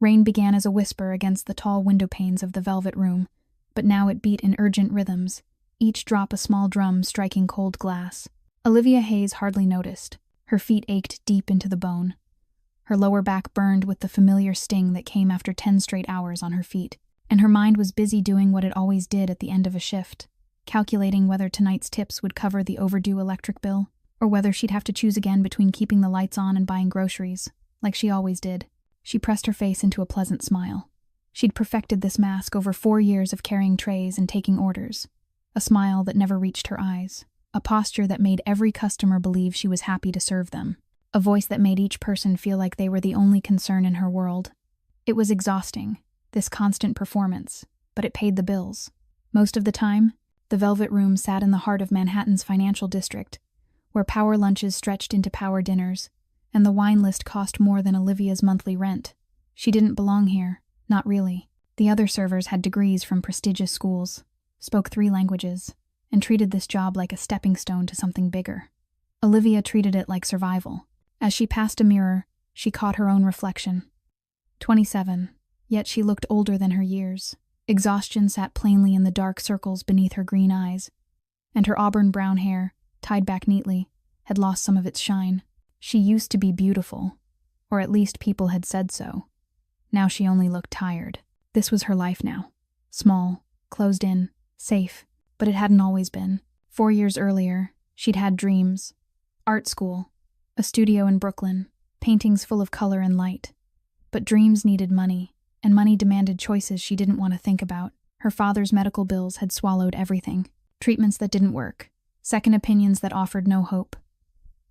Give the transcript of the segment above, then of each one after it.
Rain began as a whisper against the tall window panes of the velvet room, but now it beat in urgent rhythms, each drop a small drum striking cold glass. Olivia Hayes hardly noticed. Her feet ached deep into the bone. Her lower back burned with the familiar sting that came after 10 straight hours on her feet, and her mind was busy doing what it always did at the end of a shift, calculating whether tonight's tips would cover the overdue electric bill, or whether she'd have to choose again between keeping the lights on and buying groceries, like she always did. She pressed her face into a pleasant smile. She'd perfected this mask over 4 years of carrying trays and taking orders. A smile that never reached her eyes. A posture that made every customer believe she was happy to serve them. A voice that made each person feel like they were the only concern in her world. It was exhausting, this constant performance, but it paid the bills. Most of the time, the Velvet Room sat in the heart of Manhattan's financial district, where power lunches stretched into power dinners, and the wine list cost more than Olivia's monthly rent. She didn't belong here, not really. The other servers had degrees from prestigious schools, spoke 3 languages, and treated this job like a stepping stone to something bigger. Olivia treated it like survival. As she passed a mirror, she caught her own reflection. 27, yet she looked older than her years. Exhaustion sat plainly in the dark circles beneath her green eyes, and her auburn brown hair, tied back neatly, had lost some of its shine. She used to be beautiful, or at least people had said so. Now she only looked tired. This was her life now. Small, closed in, safe, but it hadn't always been. 4 years earlier, she'd had dreams. Art school, a studio in Brooklyn, paintings full of color and light. But dreams needed money, and money demanded choices she didn't want to think about. Her father's medical bills had swallowed everything. Treatments that didn't work. Second opinions that offered no hope.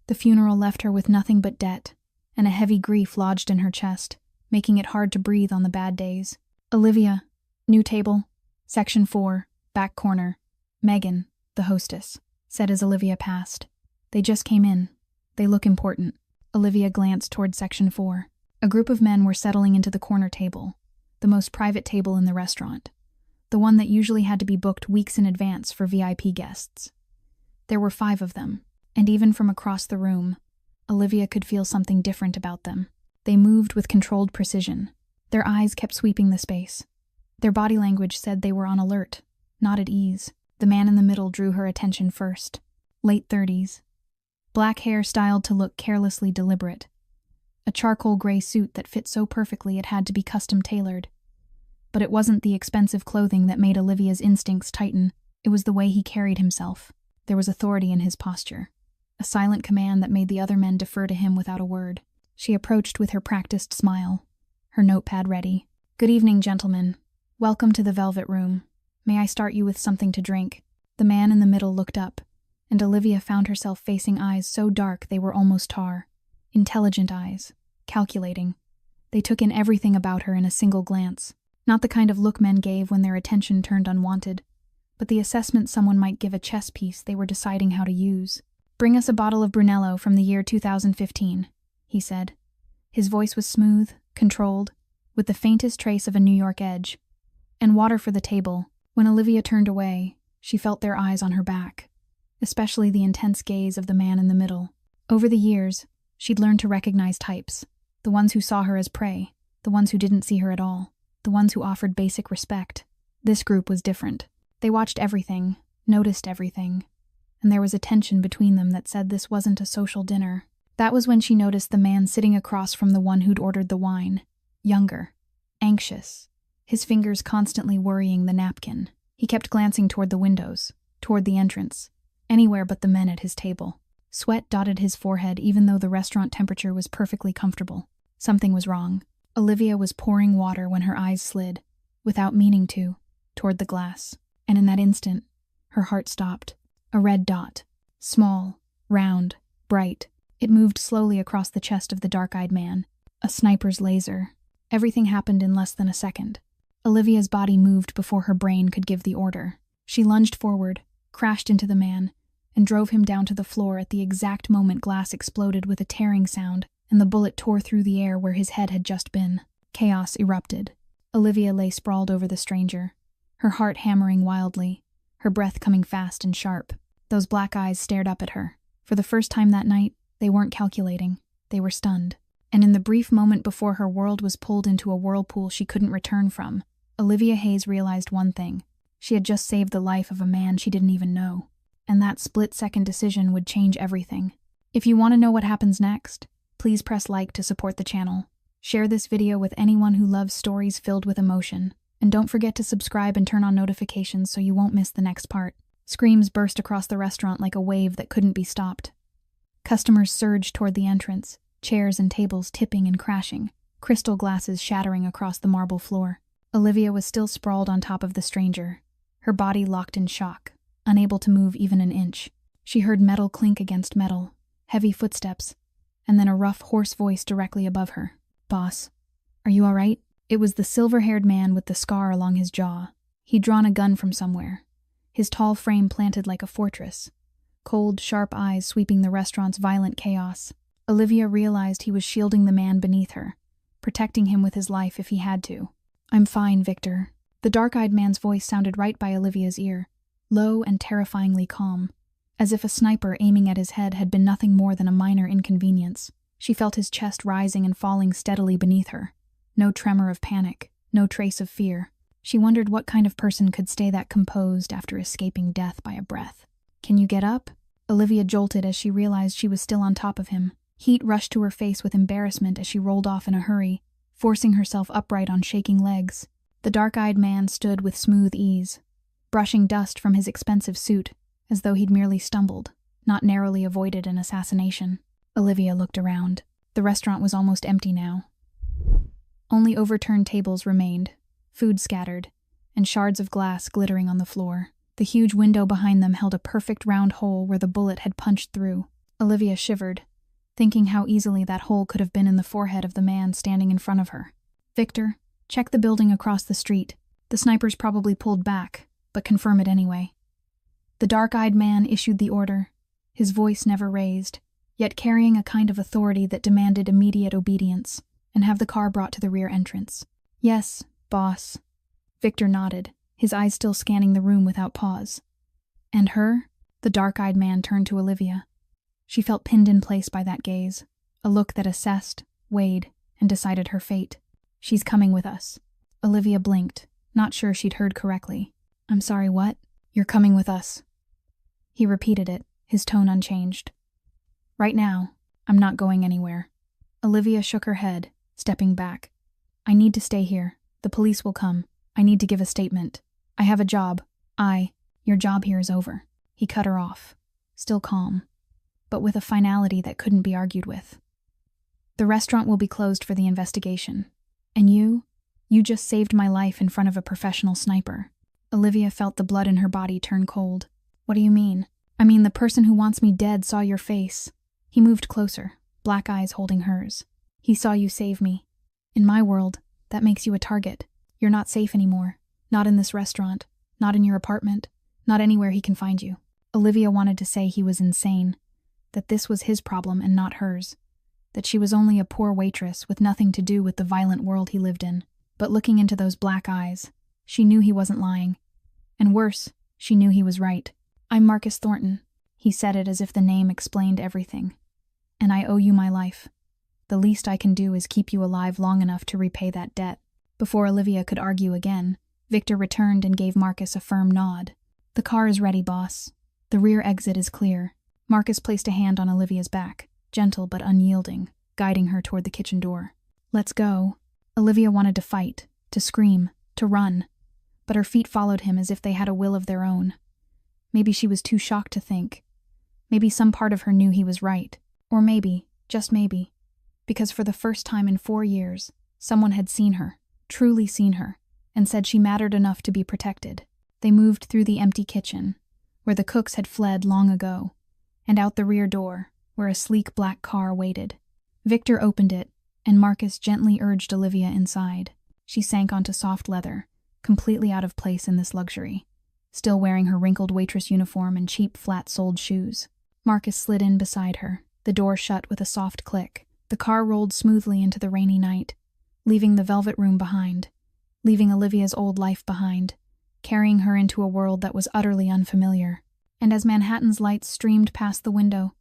The funeral left her with nothing but debt, and a heavy grief lodged in her chest, making it hard to breathe on the bad days. Olivia, new table, section 4, back corner. Megan, the hostess, said as Olivia passed. They just came in. They look important. Olivia glanced toward section 4. A group of men were settling into the corner table, the most private table in the restaurant, the one that usually had to be booked weeks in advance for VIP guests. There were 5 of them, and even from across the room, Olivia could feel something different about them. They moved with controlled precision. Their eyes kept sweeping the space. Their body language said they were on alert, not at ease. The man in the middle drew her attention first. Late 30s. Black hair styled to look carelessly deliberate. A charcoal gray suit that fit so perfectly it had to be custom tailored. But it wasn't the expensive clothing that made Olivia's instincts tighten. It was the way he carried himself. There was authority in his posture. A silent command that made the other men defer to him without a word. She approached with her practiced smile, her notepad ready. "Good evening, gentlemen. Welcome to the Velvet Room. May I start you with something to drink?" The man in the middle looked up, and Olivia found herself facing eyes so dark they were almost tar. Intelligent eyes, calculating. They took in everything about her in a single glance. Not the kind of look men gave when their attention turned unwanted, but the assessment someone might give a chess piece they were deciding how to use. "Bring us a bottle of Brunello from the year 2015, he said. His voice was smooth, controlled, with the faintest trace of a New York edge. "And water for the table." When Olivia turned away, she felt their eyes on her back, especially the intense gaze of the man in the middle. Over the years, she'd learned to recognize types. The ones who saw her as prey, the ones who didn't see her at all, the ones who offered basic respect. This group was different. They watched everything, noticed everything, and there was a tension between them that said this wasn't a social dinner. That was when she noticed the man sitting across from the one who'd ordered the wine. Younger, anxious, his fingers constantly worrying the napkin. He kept glancing toward the windows, toward the entrance, anywhere but the men at his table. Sweat dotted his forehead even though the restaurant temperature was perfectly comfortable. Something was wrong. Olivia was pouring water when her eyes slid, without meaning to, toward the glass. And in that instant, her heart stopped. A red dot. Small, round, bright. It moved slowly across the chest of the dark-eyed man. A sniper's laser. Everything happened in less than a second. Olivia's body moved before her brain could give the order. She lunged forward, crashed into the man, and drove him down to the floor at the exact moment glass exploded with a tearing sound, and the bullet tore through the air where his head had just been. Chaos erupted. Olivia lay sprawled over the stranger, her heart hammering wildly, her breath coming fast and sharp. Those black eyes stared up at her. For the first time that night, they weren't calculating. They were stunned. And in the brief moment before her world was pulled into a whirlpool she couldn't return from, Olivia Hayes realized one thing. She had just saved the life of a man she didn't even know. And that split-second decision would change everything. If you want to know what happens next, please press like to support the channel. Share this video with anyone who loves stories filled with emotion. And don't forget to subscribe and turn on notifications so you won't miss the next part. Screams burst across the restaurant like a wave that couldn't be stopped. Customers surged toward the entrance, chairs and tables tipping and crashing, crystal glasses shattering across the marble floor. Olivia was still sprawled on top of the stranger, her body locked in shock, unable to move even an inch. She heard metal clink against metal, heavy footsteps, and then a rough, hoarse voice directly above her. "Boss, are you all right?" It was the silver-haired man with the scar along his jaw. He'd drawn a gun from somewhere, his tall frame planted like a fortress, cold, sharp eyes sweeping the restaurant's violent chaos. Olivia realized he was shielding the man beneath her, protecting him with his life if he had to. "I'm fine, Victor." The dark-eyed man's voice sounded right by Olivia's ear, low and terrifyingly calm, as if a sniper aiming at his head had been nothing more than a minor inconvenience. She felt his chest rising and falling steadily beneath her. No tremor of panic, no trace of fear. She wondered what kind of person could stay that composed after escaping death by a breath. "Can you get up?" Olivia jolted as she realized she was still on top of him. Heat rushed to her face with embarrassment as she rolled off in a hurry, forcing herself upright on shaking legs. The dark-eyed man stood with smooth ease, brushing dust from his expensive suit, as though he'd merely stumbled, not narrowly avoided an assassination. Olivia looked around. The restaurant was almost empty now. Only overturned tables remained, food scattered, and shards of glass glittering on the floor. The huge window behind them held a perfect round hole where the bullet had punched through. Olivia shivered, thinking how easily that hole could have been in the forehead of the man standing in front of her. "Victor, check the building across the street. The sniper's probably pulled back, but confirm it anyway." The dark-eyed man issued the order, his voice never raised, yet carrying a kind of authority that demanded immediate obedience, and have the car brought to the rear entrance. "Yes, boss." Victor nodded, his eyes still scanning the room without pause. "And her?" The dark-eyed man turned to Olivia. She felt pinned in place by that gaze, a look that assessed, weighed, and decided her fate. "She's coming with us." Olivia blinked, not sure she'd heard correctly. "I'm sorry, what?" "You're coming with us." He repeated it, his tone unchanged. "Right now, I'm not going anywhere." Olivia shook her head, stepping back. "I need to stay here. The police will come. I need to give a statement. I have a job. Your job here is over." He cut her off, still calm, but with a finality that couldn't be argued with. "The restaurant will be closed for the investigation. And you just saved my life in front of a professional sniper." Olivia felt the blood in her body turn cold. "What do you mean?" "I mean, the person who wants me dead saw your face." He moved closer, black eyes holding hers. "He saw you save me. In my world, that makes you a target. You're not safe anymore. Not in this restaurant. Not in your apartment. Not anywhere he can find you." Olivia wanted to say he was insane, that this was his problem and not hers, that she was only a poor waitress with nothing to do with the violent world he lived in. But looking into those black eyes, she knew he wasn't lying. And worse, she knew he was right. "I'm Marcus Thornton." He said it as if the name explained everything. "And I owe you my life. The least I can do is keep you alive long enough to repay that debt." Before Olivia could argue again, Victor returned and gave Marcus a firm nod. "The car is ready, boss. The rear exit is clear." Marcus placed a hand on Olivia's back, gentle but unyielding, guiding her toward the kitchen door. "Let's go." Olivia wanted to fight, to scream, to run, but her feet followed him as if they had a will of their own. Maybe she was too shocked to think. Maybe some part of her knew he was right. Or maybe, just maybe, because for the first time in 4 years, someone had seen her, truly seen her, and said she mattered enough to be protected. They moved through the empty kitchen, where the cooks had fled long ago, and out the rear door, where a sleek black car waited. Victor opened it, and Marcus gently urged Olivia inside. She sank onto soft leather, completely out of place in this luxury, still wearing her wrinkled waitress uniform and cheap flat-soled shoes. Marcus slid in beside her, the door shut with a soft click. The car rolled smoothly into the rainy night, leaving the velvet room behind, leaving Olivia's old life behind, carrying her into a world that was utterly unfamiliar. And as Manhattan's lights streamed past the window,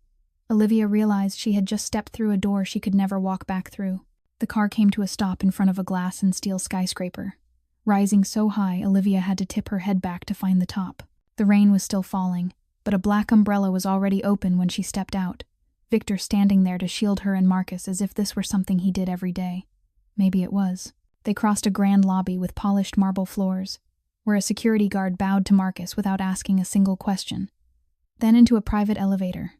Olivia realized she had just stepped through a door she could never walk back through. The car came to a stop in front of a glass and steel skyscraper. Rising so high, Olivia had to tip her head back to find the top. The rain was still falling, but a black umbrella was already open when she stepped out, Victor standing there to shield her and Marcus as if this were something he did every day. Maybe it was. They crossed a grand lobby with polished marble floors, where a security guard bowed to Marcus without asking a single question. Then into a private elevator,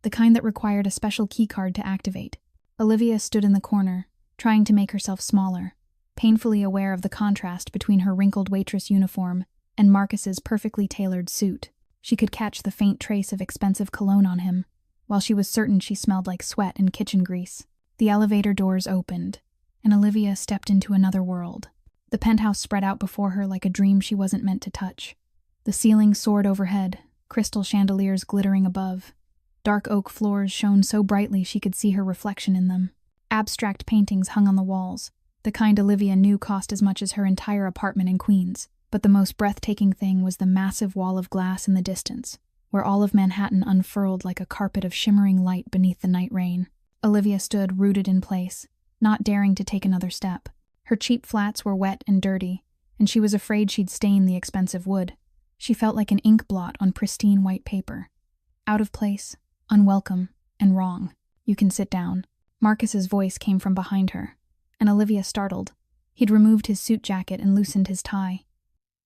the kind that required a special keycard to activate. Olivia stood in the corner, trying to make herself smaller, painfully aware of the contrast between her wrinkled waitress uniform and Marcus's perfectly tailored suit. She could catch the faint trace of expensive cologne on him, while she was certain she smelled like sweat and kitchen grease. The elevator doors opened, and Olivia stepped into another world. The penthouse spread out before her like a dream she wasn't meant to touch. The ceiling soared overhead, crystal chandeliers glittering above. Dark oak floors shone so brightly she could see her reflection in them. Abstract paintings hung on the walls, the kind Olivia knew cost as much as her entire apartment in Queens. But the most breathtaking thing was the massive wall of glass in the distance, where all of Manhattan unfurled like a carpet of shimmering light beneath the night rain. Olivia stood rooted in place, not daring to take another step. Her cheap flats were wet and dirty, and she was afraid she'd stain the expensive wood. She felt like an ink blot on pristine white paper. Out of place, unwelcome, and wrong. "You can sit down." Marcus's voice came from behind her, and Olivia startled. He'd removed his suit jacket and loosened his tie.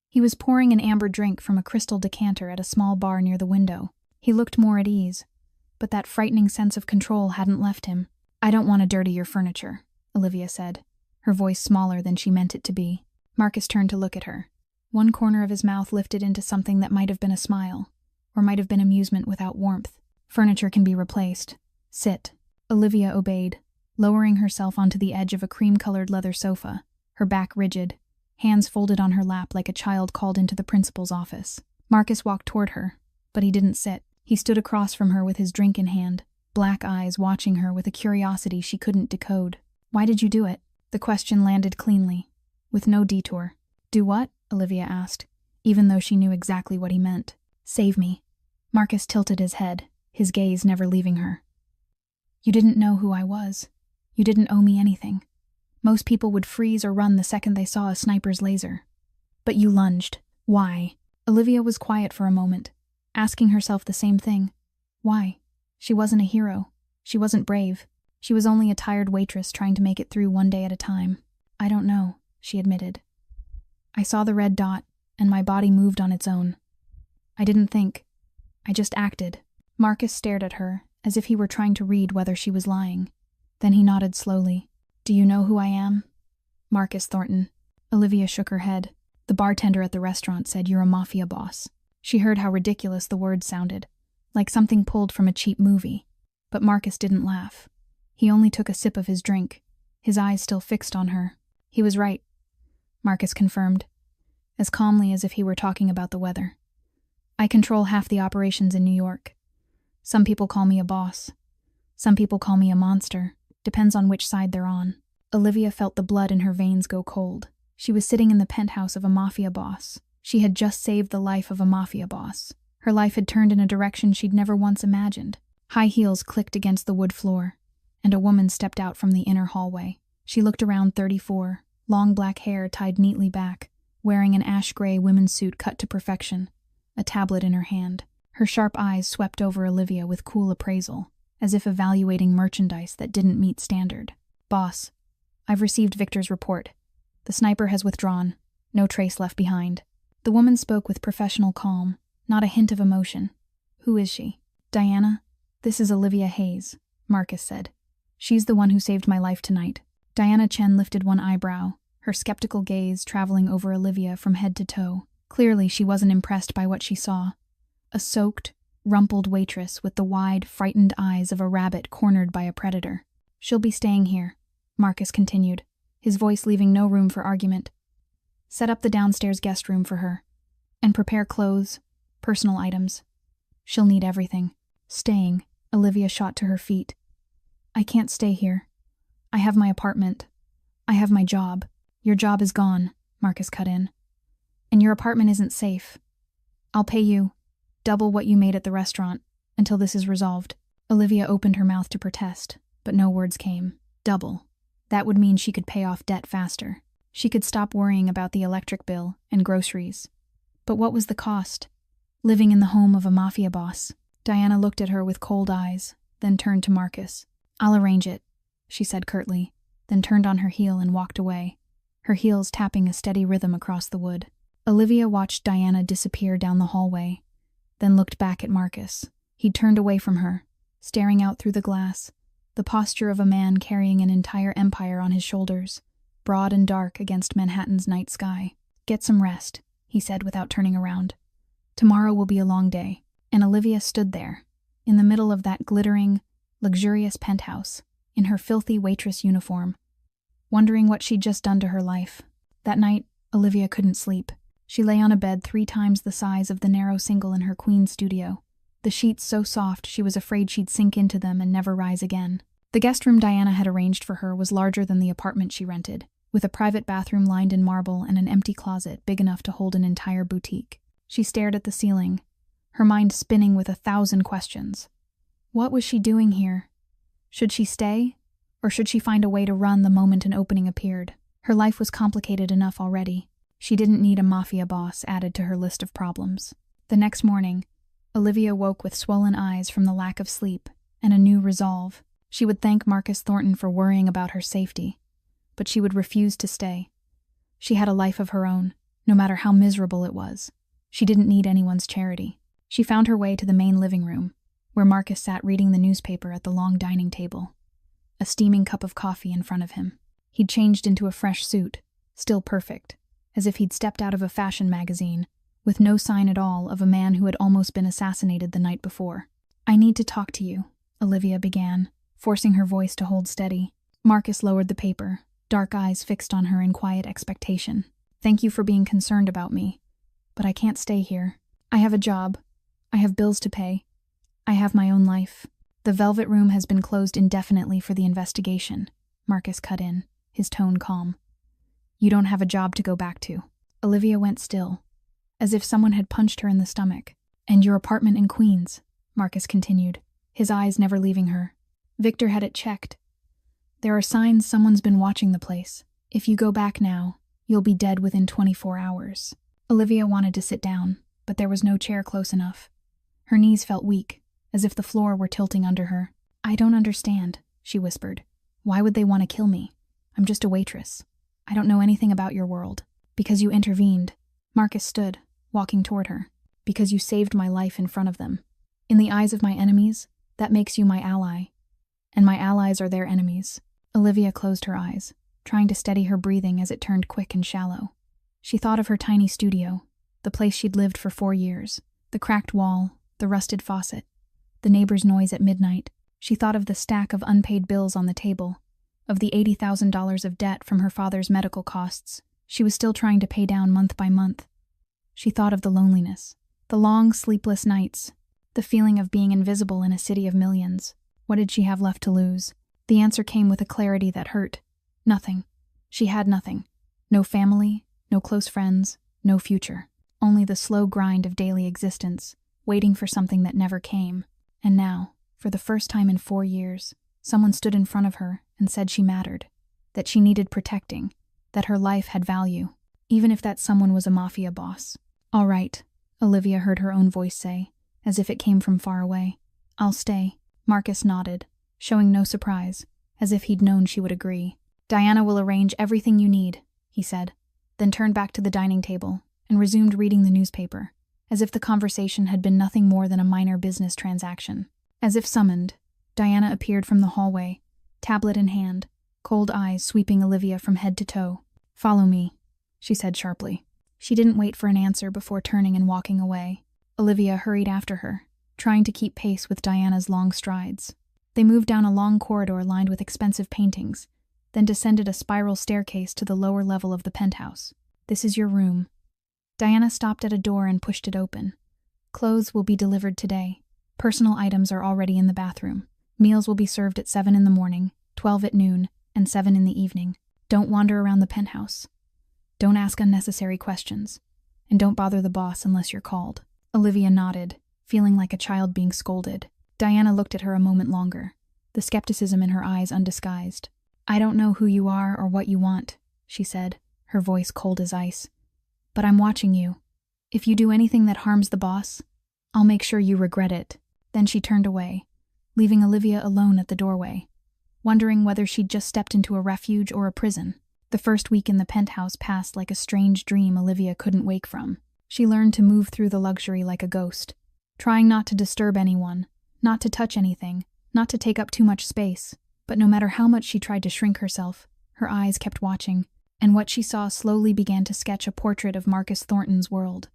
He was pouring an amber drink from a crystal decanter at a small bar near the window. He looked more at ease, but that frightening sense of control hadn't left him. "I don't want to dirty your furniture," Olivia said, her voice smaller than she meant it to be. Marcus turned to look at her. One corner of his mouth lifted into something that might have been a smile, or might have been amusement without warmth. "Furniture can be replaced. Sit." Olivia obeyed, lowering herself onto the edge of a cream-colored leather sofa, her back rigid, hands folded on her lap like a child called into the principal's office. Marcus walked toward her, but he didn't sit. He stood across from her with his drink in hand, black eyes watching her with a curiosity she couldn't decode. "Why did you do it?" The question landed cleanly, with no detour. "Do what?" Olivia asked, even though she knew exactly what he meant. "Save me." Marcus tilted his head, his gaze never leaving her. "You didn't know who I was. You didn't owe me anything. Most people would freeze or run the second they saw a sniper's laser. But you lunged. Why?" Olivia was quiet for a moment, asking herself the same thing. Why? She wasn't a hero. She wasn't brave. She was only a tired waitress trying to make it through one day at a time. "I don't know," she admitted. "I saw the red dot, and my body moved on its own. I didn't think. I just acted." Marcus stared at her, as if he were trying to read whether she was lying. Then he nodded slowly. "Do you know who I am?" "Marcus Thornton." Olivia shook her head. "The bartender at the restaurant said you're a mafia boss." She heard how ridiculous the words sounded, like something pulled from a cheap movie. But Marcus didn't laugh. He only took a sip of his drink, his eyes still fixed on her. "He was right," Marcus confirmed, as calmly as if he were talking about the weather. "I control half the operations in New York. Some people call me a boss. Some people call me a monster. Depends on which side they're on." Olivia felt the blood in her veins go cold. She was sitting in the penthouse of a mafia boss. She had just saved the life of a mafia boss. Her life had turned in a direction she'd never once imagined. High heels clicked against the wood floor, and a woman stepped out from the inner hallway. She looked around 34, long black hair tied neatly back, wearing an ash-gray women's suit cut to perfection, a tablet in her hand. Her sharp eyes swept over Olivia with cool appraisal, as if evaluating merchandise that didn't meet standard. "Boss, I've received Victor's report. The sniper has withdrawn. No trace left behind." The woman spoke with professional calm, not a hint of emotion. "Who is she?" "Diana, this is Olivia Hayes," Marcus said. "She's the one who saved my life tonight." Diana Chen lifted one eyebrow, her skeptical gaze traveling over Olivia from head to toe. Clearly, she wasn't impressed by what she saw. A soaked, rumpled waitress with the wide, frightened eyes of a rabbit cornered by a predator. "She'll be staying here," Marcus continued, his voice leaving no room for argument. "Set up the downstairs guest room for her, and prepare clothes, personal items. She'll need everything." Staying, Olivia shot to her feet. "I can't stay here. I have my apartment. I have my job." "Your job is gone," Marcus cut in. "And your apartment isn't safe. I'll pay you double what you made at the restaurant until this is resolved." Olivia opened her mouth to protest, but no words came. Double. That would mean she could pay off debt faster. She could stop worrying about the electric bill and groceries. But what was the cost? Living in the home of a mafia boss. Diana looked at her with cold eyes, then turned to Marcus. "I'll arrange it," she said curtly, then turned on her heel and walked away, her heels tapping a steady rhythm across the wood. Olivia watched Diana disappear down the hallway, then looked back at Marcus. He'd turned away from her, staring out through the glass, the posture of a man carrying an entire empire on his shoulders, broad and dark against Manhattan's night sky. "Get some rest," he said without turning around. "Tomorrow will be a long day." And Olivia stood there, in the middle of that glittering, luxurious penthouse, in her filthy waitress uniform, wondering what she'd just done to her life. That night, Olivia couldn't sleep. She lay on a bed 3 times the size of the narrow single in her queen studio, the sheets so soft she was afraid she'd sink into them and never rise again. The guest room Diana had arranged for her was larger than the apartment she rented, with a private bathroom lined in marble and an empty closet big enough to hold an entire boutique. She stared at the ceiling, her mind spinning with 1,000 questions. What was she doing here? Should she stay, or should she find a way to run the moment an opening appeared? Her life was complicated enough already. She didn't need a mafia boss added to her list of problems. The next morning, Olivia woke with swollen eyes from the lack of sleep and a new resolve. She would thank Marcus Thornton for worrying about her safety, but she would refuse to stay. She had a life of her own, no matter how miserable it was. She didn't need anyone's charity. She found her way to the main living room, where Marcus sat reading the newspaper at the long dining table, a steaming cup of coffee in front of him. He'd changed into a fresh suit, still perfect, as if he'd stepped out of a fashion magazine, with no sign at all of a man who had almost been assassinated the night before. "I need to talk to you," Olivia began, forcing her voice to hold steady. Marcus lowered the paper, dark eyes fixed on her in quiet expectation. "Thank you for being concerned about me, but I can't stay here. I have a job. I have bills to pay. I have my own life." "The Velvet Room has been closed indefinitely for the investigation," Marcus cut in, his tone calm. "You don't have a job to go back to." Olivia went still, as if someone had punched her in the stomach. "And your apartment in Queens," Marcus continued, his eyes never leaving her. "Victor had it checked. There are signs someone's been watching the place. If you go back now, you'll be dead within 24 hours. Olivia wanted to sit down, but there was no chair close enough. Her knees felt weak, as if the floor were tilting under her. "I don't understand," she whispered. "Why would they want to kill me? I'm just a waitress. I don't know anything about your world." "Because you intervened." Marcus stood, walking toward her. "Because you saved my life in front of them. In the eyes of my enemies, that makes you my ally. And my allies are their enemies." Olivia closed her eyes, trying to steady her breathing as it turned quick and shallow. She thought of her tiny studio, the place she'd lived for 4 years, the cracked wall, the rusted faucet, the neighbor's noise at midnight. She thought of the stack of unpaid bills on the table, of the $80,000 of debt from her father's medical costs she was still trying to pay down month by month. She thought of the loneliness, the long, sleepless nights, the feeling of being invisible in a city of millions. What did she have left to lose? The answer came with a clarity that hurt. Nothing. She had nothing. No family, no close friends, no future. Only the slow grind of daily existence, waiting for something that never came. And now, for the first time in 4 years, someone stood in front of her and said she mattered, that she needed protecting, that her life had value, even if that someone was a mafia boss. "All right," Olivia heard her own voice say, as if it came from far away. "I'll stay." Marcus nodded, showing no surprise, as if he'd known she would agree. "Diana will arrange everything you need," he said, then turned back to the dining table and resumed reading the newspaper, as if the conversation had been nothing more than a minor business transaction. As if summoned, Diana appeared from the hallway, tablet in hand, cold eyes sweeping Olivia from head to toe. "Follow me," she said sharply. She didn't wait for an answer before turning and walking away. Olivia hurried after her, trying to keep pace with Diana's long strides. They moved down a long corridor lined with expensive paintings, then descended a spiral staircase to the lower level of the penthouse. "This is your room." Diana stopped at a door and pushed it open. "Clothes will be delivered today. Personal items are already in the bathroom. Meals will be served at 7 in the morning, 12 at noon, and 7 in the evening. Don't wander around the penthouse. Don't ask unnecessary questions. And don't bother the boss unless you're called." Olivia nodded, feeling like a child being scolded. Diana looked at her a moment longer, the skepticism in her eyes undisguised. "I don't know who you are or what you want," she said, her voice cold as ice. "But I'm watching you. If you do anything that harms the boss, I'll make sure you regret it." Then she turned away, leaving Olivia alone at the doorway, wondering whether she'd just stepped into a refuge or a prison. The first week in the penthouse passed like a strange dream Olivia couldn't wake from. She learned to move through the luxury like a ghost, trying not to disturb anyone, not to touch anything, not to take up too much space. But no matter how much she tried to shrink herself, her eyes kept watching, and what she saw slowly began to sketch a portrait of Marcus Thornton's world,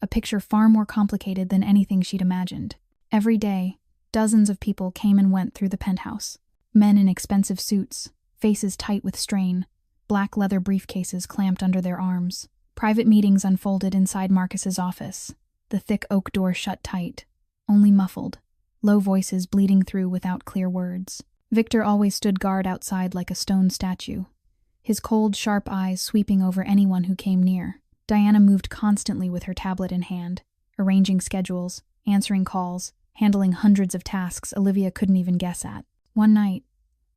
a picture far more complicated than anything she'd imagined. Every day, dozens of people came and went through the penthouse. Men in expensive suits, faces tight with strain, black leather briefcases clamped under their arms. Private meetings unfolded inside Marcus's office, the thick oak door shut tight, only muffled, low voices bleeding through without clear words. Victor always stood guard outside like a stone statue, his cold, sharp eyes sweeping over anyone who came near. Diana moved constantly with her tablet in hand, arranging schedules, answering calls, handling hundreds of tasks Olivia couldn't even guess at. One night,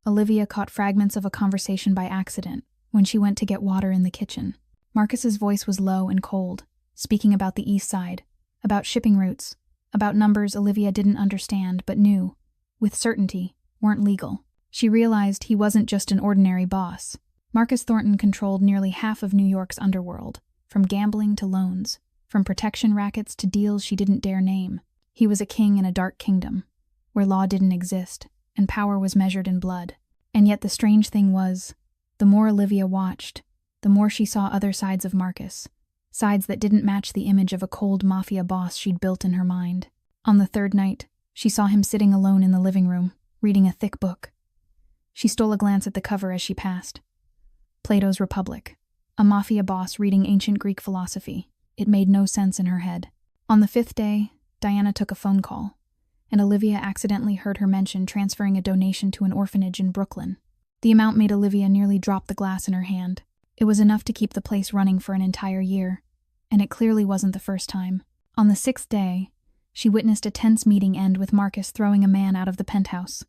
Olivia caught fragments of a conversation by accident when she went to get water in the kitchen. Marcus's voice was low and cold, speaking about the east side, about shipping routes, about numbers Olivia didn't understand but knew, with certainty, weren't legal. She realized he wasn't just an ordinary boss. Marcus Thornton controlled nearly half of New York's underworld, from gambling to loans, from protection rackets to deals she didn't dare name. He was a king in a dark kingdom, where law didn't exist, and power was measured in blood. And yet the strange thing was, the more Olivia watched, the more she saw other sides of Marcus, sides that didn't match the image of a cold mafia boss she'd built in her mind. On the third night, she saw him sitting alone in the living room, reading a thick book. She stole a glance at the cover as she passed. Plato's Republic, a mafia boss reading ancient Greek philosophy. It made no sense in her head. On the fifth day, Diana took a phone call, and Olivia accidentally heard her mention transferring a donation to an orphanage in Brooklyn. The amount made Olivia nearly drop the glass in her hand. It was enough to keep the place running for an entire year, and it clearly wasn't the first time. On the sixth day, she witnessed a tense meeting end with Marcus throwing a man out of the penthouse.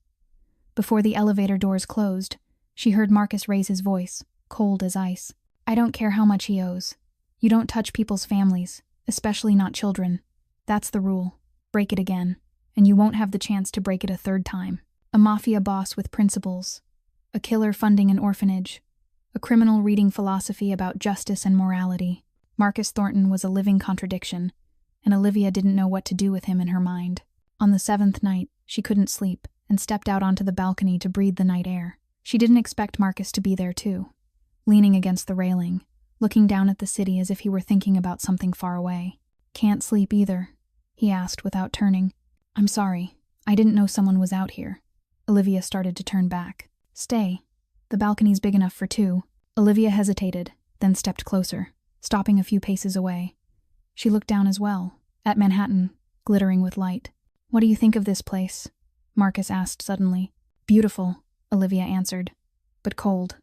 Before the elevator doors closed, she heard Marcus raise his voice, cold as ice. "I don't care how much he owes. You don't touch people's families, especially not children. That's the rule. Break it again, and you won't have the chance to break it a third time." A mafia boss with principles, a killer funding an orphanage, a criminal reading philosophy about justice and morality. Marcus Thornton was a living contradiction, and Olivia didn't know what to do with him in her mind. On the seventh night, she couldn't sleep and stepped out onto the balcony to breathe the night air. She didn't expect Marcus to be there too, leaning against the railing, looking down at the city as if he were thinking about something far away. "Can't sleep either?" he asked without turning. "I'm sorry. I didn't know someone was out here." Olivia started to turn back. "Stay. The balcony's big enough for two." Olivia hesitated, then stepped closer, stopping a few paces away. She looked down as well, at Manhattan, glittering with light. "What do you think of this place?" Marcus asked suddenly. "Beautiful," Olivia answered, "but cold.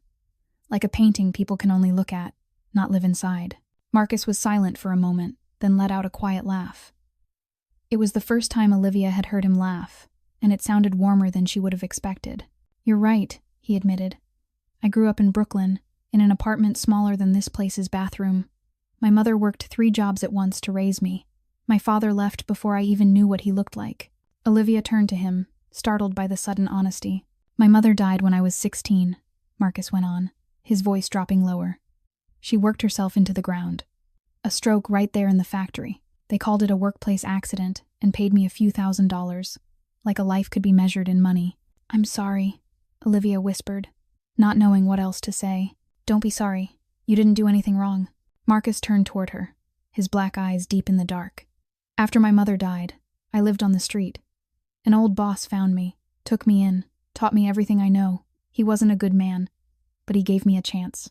Like a painting people can only look at, not live inside." Marcus was silent for a moment, then let out a quiet laugh. It was the first time Olivia had heard him laugh, and it sounded warmer than she would have expected. "You're right," he admitted. "I grew up in Brooklyn, in an apartment smaller than this place's bathroom. My mother worked 3 jobs at once to raise me. My father left before I even knew what he looked like." Olivia turned to him, startled by the sudden honesty. "My mother died when I was 16, Marcus went on, his voice dropping lower. "She worked herself into the ground. A stroke right there in the factory. They called it a workplace accident and paid me a few $1,000s, like a life could be measured in money." "I'm sorry," Olivia whispered, not knowing what else to say. "Don't be sorry. You didn't do anything wrong." Marcus turned toward her, his black eyes deep in the dark. "After my mother died, I lived on the street. An old boss found me, took me in, taught me everything I know. He wasn't a good man, but he gave me a chance.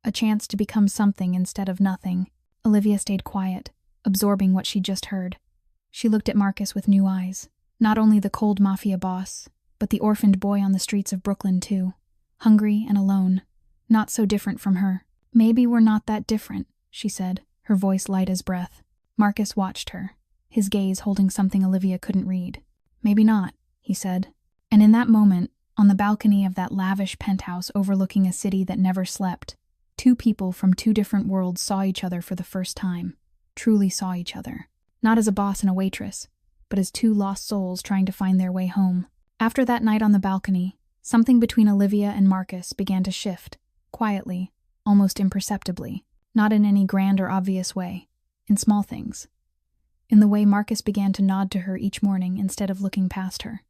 A chance to become something instead of nothing." Olivia stayed quiet, absorbing what she'd just heard. She looked at Marcus with new eyes. Not only the cold mafia boss, but the orphaned boy on the streets of Brooklyn too. Hungry and alone. Not so different from her. "Maybe we're not that different," she said, her voice light as breath. Marcus watched her, his gaze holding something Olivia couldn't read. "Maybe not," he said. And in that moment, on the balcony of that lavish penthouse overlooking a city that never slept, two people from two different worlds saw each other for the first time. Truly saw each other. Not as a boss and a waitress, but as two lost souls trying to find their way home. After that night on the balcony, something between Olivia and Marcus began to shift, quietly, almost imperceptibly, not in any grand or obvious way, in small things. In the way Marcus began to nod to her each morning instead of looking past her.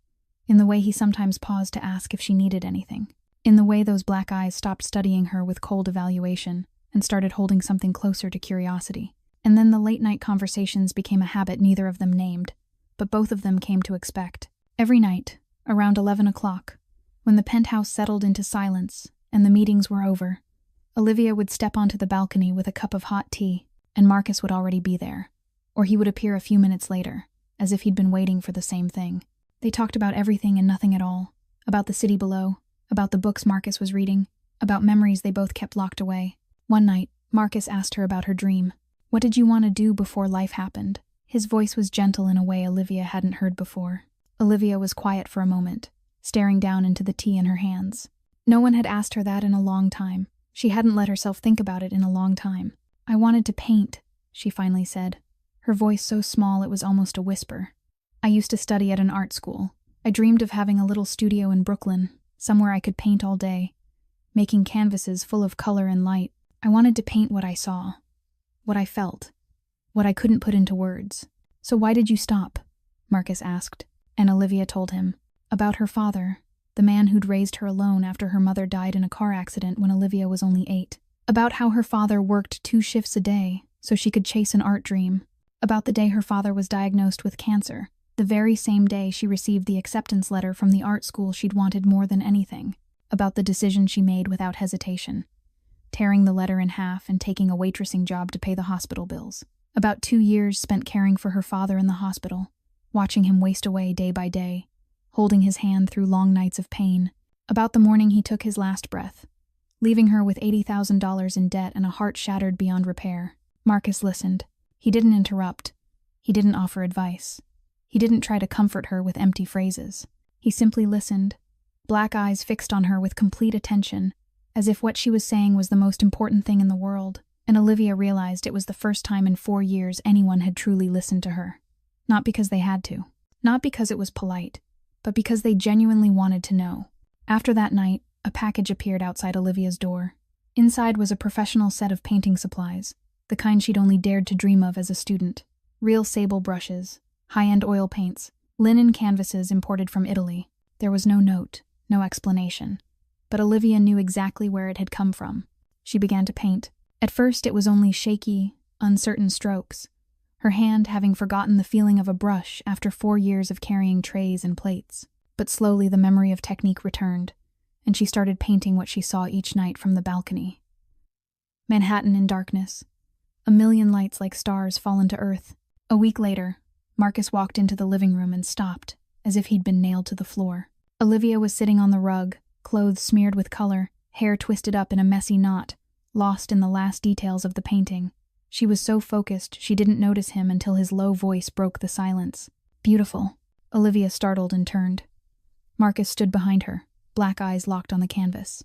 In the way he sometimes paused to ask if she needed anything. In the way those black eyes stopped studying her with cold evaluation and started holding something closer to curiosity. And then the late-night conversations became a habit neither of them named, but both of them came to expect. Every night, around 11 o'clock, when the penthouse settled into silence and the meetings were over, Olivia would step onto the balcony with a cup of hot tea, and Marcus would already be there. Or he would appear a few minutes later, as if he'd been waiting for the same thing. They talked about everything and nothing at all. About the city below, about the books Marcus was reading, about memories they both kept locked away. One night, Marcus asked her about her dream. What did you want to do before life happened? His voice was gentle in a way Olivia hadn't heard before. Olivia was quiet for a moment, staring down into the tea in her hands. No one had asked her that in a long time. She hadn't let herself think about it in a long time. I wanted to paint, she finally said, her voice so small it was almost a whisper. I used to study at an art school. I dreamed of having a little studio in Brooklyn, somewhere I could paint all day, making canvases full of color and light. I wanted to paint what I saw, what I felt, what I couldn't put into words. So why did you stop? Marcus asked, and Olivia told him. About her father, the man who'd raised her alone after her mother died in a car accident when Olivia was only 8. About how her father worked 2 shifts a day so she could chase an art dream. About the day her father was diagnosed with cancer, the very same day she received the acceptance letter from the art school she'd wanted more than anything. About the decision she made without hesitation, tearing the letter in half and taking a waitressing job to pay the hospital bills. About 2 years spent caring for her father in the hospital, watching him waste away day by day, holding his hand through long nights of pain. About the morning he took his last breath, leaving her with $80,000 in debt and a heart shattered beyond repair. Marcus listened. He didn't interrupt. He didn't offer advice. He didn't try to comfort her with empty phrases. He simply listened, black eyes fixed on her with complete attention, as if what she was saying was the most important thing in the world. And Olivia realized it was the first time in 4 years anyone had truly listened to her. Not because they had to. Not because it was polite, but because they genuinely wanted to know. After that night, a package appeared outside Olivia's door. Inside was a professional set of painting supplies, the kind she'd only dared to dream of as a student. Real sable brushes, high-end oil paints, linen canvases imported from Italy. There was no note, no explanation. But Olivia knew exactly where it had come from. She began to paint. At first it was only shaky, uncertain strokes, her hand having forgotten the feeling of a brush after 4 years of carrying trays and plates. But slowly the memory of technique returned, and she started painting what she saw each night from the balcony. Manhattan in darkness. A million lights like stars fallen to earth. A week later, Marcus walked into the living room and stopped, as if he'd been nailed to the floor. Olivia was sitting on the rug, clothes smeared with color, hair twisted up in a messy knot, lost in the last details of the painting. She was so focused she didn't notice him until his low voice broke the silence. Beautiful. Olivia startled and turned. Marcus stood behind her, black eyes locked on the canvas.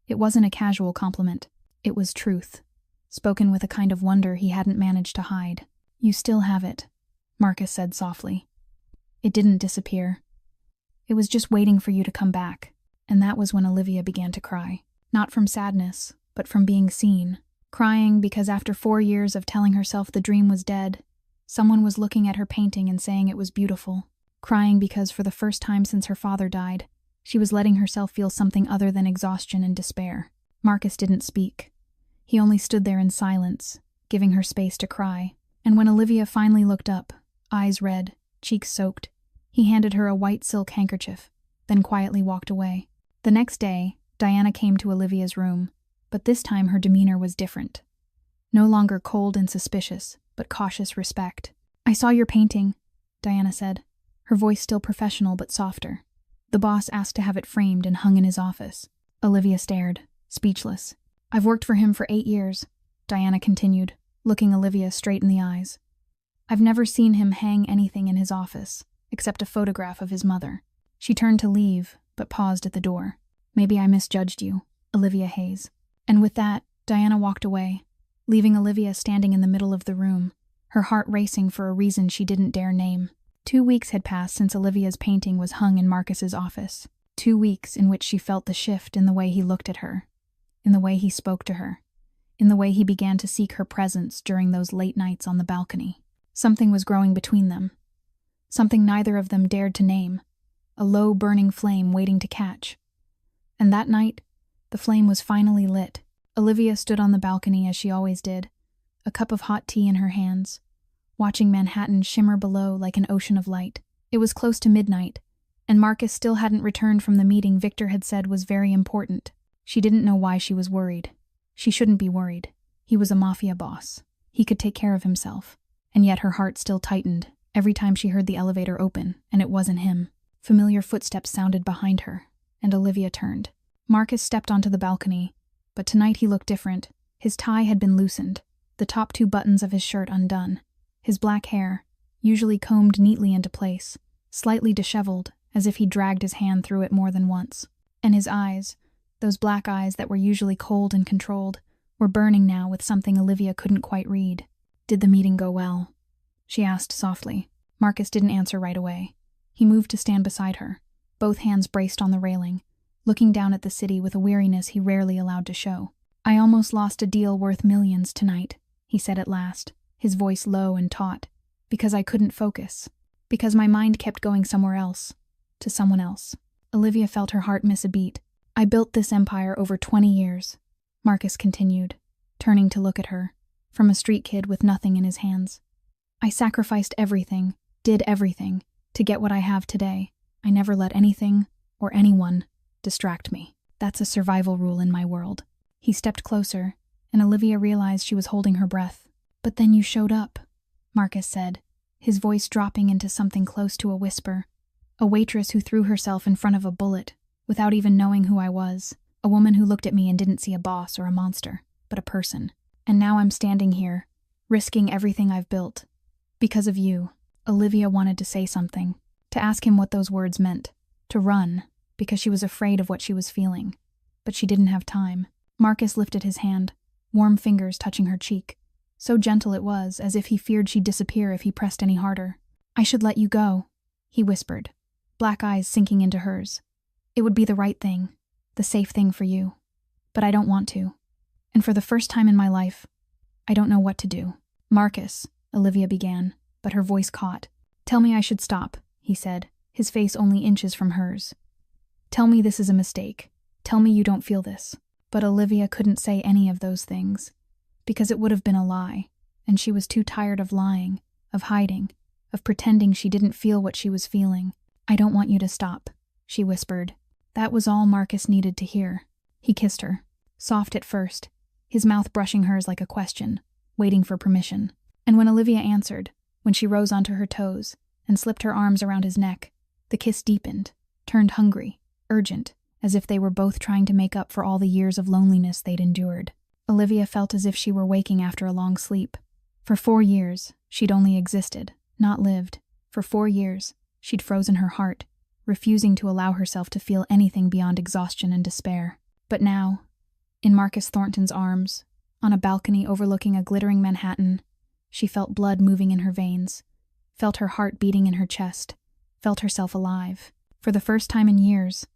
It wasn't a casual compliment. It was truth, spoken with a kind of wonder he hadn't managed to hide. You still have it, Marcus said softly. It didn't disappear. It was just waiting for you to come back. And that was when Olivia began to cry. Not from sadness, but from being seen. Crying because after 4 years of telling herself the dream was dead, someone was looking at her painting and saying it was beautiful. Crying because for the first time since her father died, she was letting herself feel something other than exhaustion and despair. Marcus didn't speak. He only stood there in silence, giving her space to cry. And when Olivia finally looked up, eyes red, cheeks soaked, he handed her a white silk handkerchief, then quietly walked away. The next day, Diana came to Olivia's room, but this time her demeanor was different. No longer cold and suspicious, but cautious respect. I saw your painting, Diana said, her voice still professional but softer. The boss asked to have it framed and hung in his office. Olivia stared, speechless. I've worked for him for 8 years, Diana continued, looking Olivia straight in the eyes. I've never seen him hang anything in his office, except a photograph of his mother. She turned to leave, but paused at the door. "Maybe I misjudged you, Olivia Hayes." And with that, Diana walked away, leaving Olivia standing in the middle of the room, her heart racing for a reason she didn't dare name. 2 weeks had passed since Olivia's painting was hung in Marcus's office. 2 weeks in which she felt the shift in the way he looked at her, in the way he spoke to her, in the way he began to seek her presence during those late nights on the balcony. Something was growing between them. Something neither of them dared to name. A low, burning flame waiting to catch. And that night, the flame was finally lit. Olivia stood on the balcony as she always did, a cup of hot tea in her hands, watching Manhattan shimmer below like an ocean of light. It was close to midnight, and Marcus still hadn't returned from the meeting Victor had said was very important. She didn't know why she was worried. She shouldn't be worried. He was a mafia boss. He could take care of himself. And yet her heart still tightened every time she heard the elevator open, and it wasn't him. Familiar footsteps sounded behind her, and Olivia turned. Marcus stepped onto the balcony, but tonight he looked different. His tie had been loosened, the top 2 buttons of his shirt undone. His black hair, usually combed neatly into place, slightly disheveled, as if he dragged his hand through it more than once. And his eyes, those black eyes that were usually cold and controlled, were burning now with something Olivia couldn't quite read. "Did the meeting go well?" she asked softly. Marcus didn't answer right away. He moved to stand beside her, both hands braced on the railing, looking down at the city with a weariness he rarely allowed to show. "I almost lost a deal worth millions tonight," he said at last, his voice low and taut, "because I couldn't focus. Because my mind kept going somewhere else, to someone else." Olivia felt her heart miss a beat. "I built this empire over 20 years, Marcus continued, turning to look at her, from a street kid with nothing in his hands. "I sacrificed everything, did everything, to get what I have today. I never let anything, or anyone, distract me. That's a survival rule in my world." He stepped closer, and Olivia realized she was holding her breath. "But then you showed up," Marcus said, his voice dropping into something close to a whisper. "A waitress who threw herself in front of a bullet, without even knowing who I was. A woman who looked at me and didn't see a boss or a monster, but a person. And now I'm standing here, risking everything I've built. Because of you." Olivia wanted to say something, to ask him what those words meant, to run, because she was afraid of what she was feeling. But she didn't have time. Marcus lifted his hand, warm fingers touching her cheek. So gentle it was, as if he feared she'd disappear if he pressed any harder. "I should let you go," he whispered, black eyes sinking into hers. "It would be the right thing, the safe thing for you. But I don't want to. And for the first time in my life, I don't know what to do." "Marcus," Olivia began, but her voice caught. "Tell me I should stop," he said, his face only inches from hers. "Tell me this is a mistake. Tell me you don't feel this." But Olivia couldn't say any of those things, because it would have been a lie, and she was too tired of lying, of hiding, of pretending she didn't feel what she was feeling. "I don't want you to stop," she whispered. That was all Marcus needed to hear. He kissed her, soft at first, his mouth brushing hers like a question, waiting for permission. And when Olivia answered, when she rose onto her toes and slipped her arms around his neck, the kiss deepened, turned hungry, urgent, as if they were both trying to make up for all the years of loneliness they'd endured. Olivia felt as if she were waking after a long sleep. For 4 years, she'd only existed, not lived. For 4 years, she'd frozen her heart, refusing to allow herself to feel anything beyond exhaustion and despair. But now, in Marcus Thornton's arms, on a balcony overlooking a glittering Manhattan, she felt blood moving in her veins, felt her heart beating in her chest, felt herself alive. For the first time in years,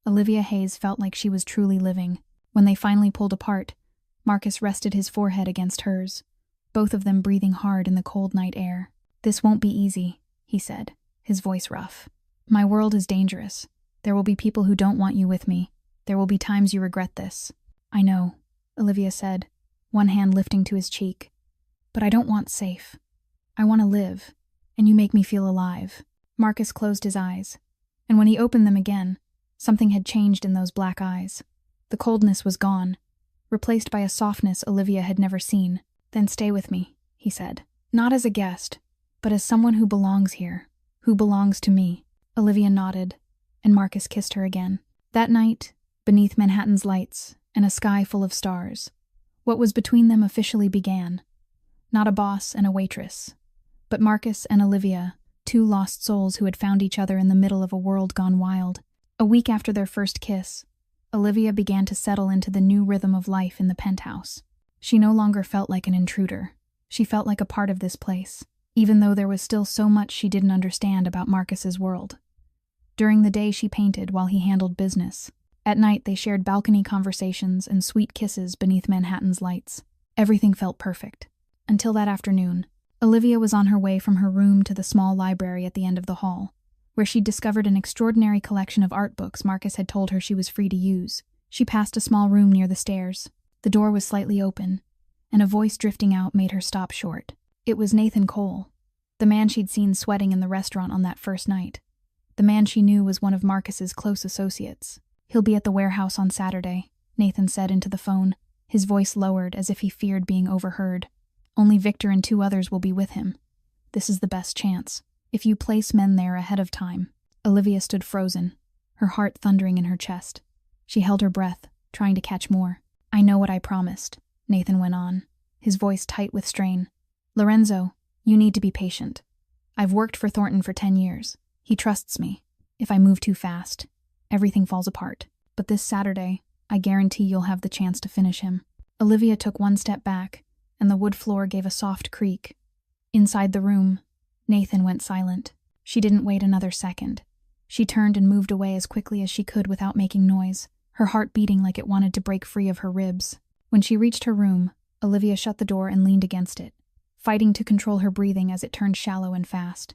Olivia Hayes felt like she was truly living. When they finally pulled apart, Marcus rested his forehead against hers, both of them breathing hard in the cold night air. "This won't be easy," he said, his voice rough. "My world is dangerous. There will be people who don't want you with me. There will be times you regret this." "I know," Olivia said, one hand lifting to his cheek. "But I don't want safe. I want to live, and you make me feel alive." Marcus closed his eyes, and when he opened them again, something had changed in those black eyes. The coldness was gone, replaced by a softness Olivia had never seen. "Then stay with me," he said. "Not as a guest, but as someone who belongs here, who belongs to me." Olivia nodded, and Marcus kissed her again. That night, beneath Manhattan's lights and a sky full of stars, what was between them officially began. Not a boss and a waitress, but Marcus and Olivia, two lost souls who had found each other in the middle of a world gone wild. A week after their first kiss, Olivia began to settle into the new rhythm of life in the penthouse. She no longer felt like an intruder. She felt like a part of this place, even though there was still so much she didn't understand about Marcus's world. During the day she painted while he handled business. At night they shared balcony conversations and sweet kisses beneath Manhattan's lights. Everything felt perfect. Until that afternoon, Olivia was on her way from her room to the small library at the end of the hall, where she'd discovered an extraordinary collection of art books Marcus had told her she was free to use. She passed a small room near the stairs. The door was slightly open, and a voice drifting out made her stop short. It was Nathan Cole, the man she'd seen sweating in the restaurant on that first night. The man she knew was one of Marcus's close associates. "He'll be at the warehouse on Saturday," Nathan said into the phone, his voice lowered as if he feared being overheard. "Only Victor and 2 others will be with him. This is the best chance. If you place men there ahead of time." Olivia stood frozen, her heart thundering in her chest. She held her breath, trying to catch more. "I know what I promised," Nathan went on, his voice tight with strain. "Lorenzo, you need to be patient. I've worked for Thornton for 10 years. He trusts me. If I move too fast, everything falls apart. But this Saturday, I guarantee you'll have the chance to finish him." Olivia took one step back, and the wood floor gave a soft creak. Inside the room, Nathan went silent. She didn't wait another second. She turned and moved away as quickly as she could without making noise, her heart beating like it wanted to break free of her ribs. When she reached her room, Olivia shut the door and leaned against it, fighting to control her breathing as it turned shallow and fast.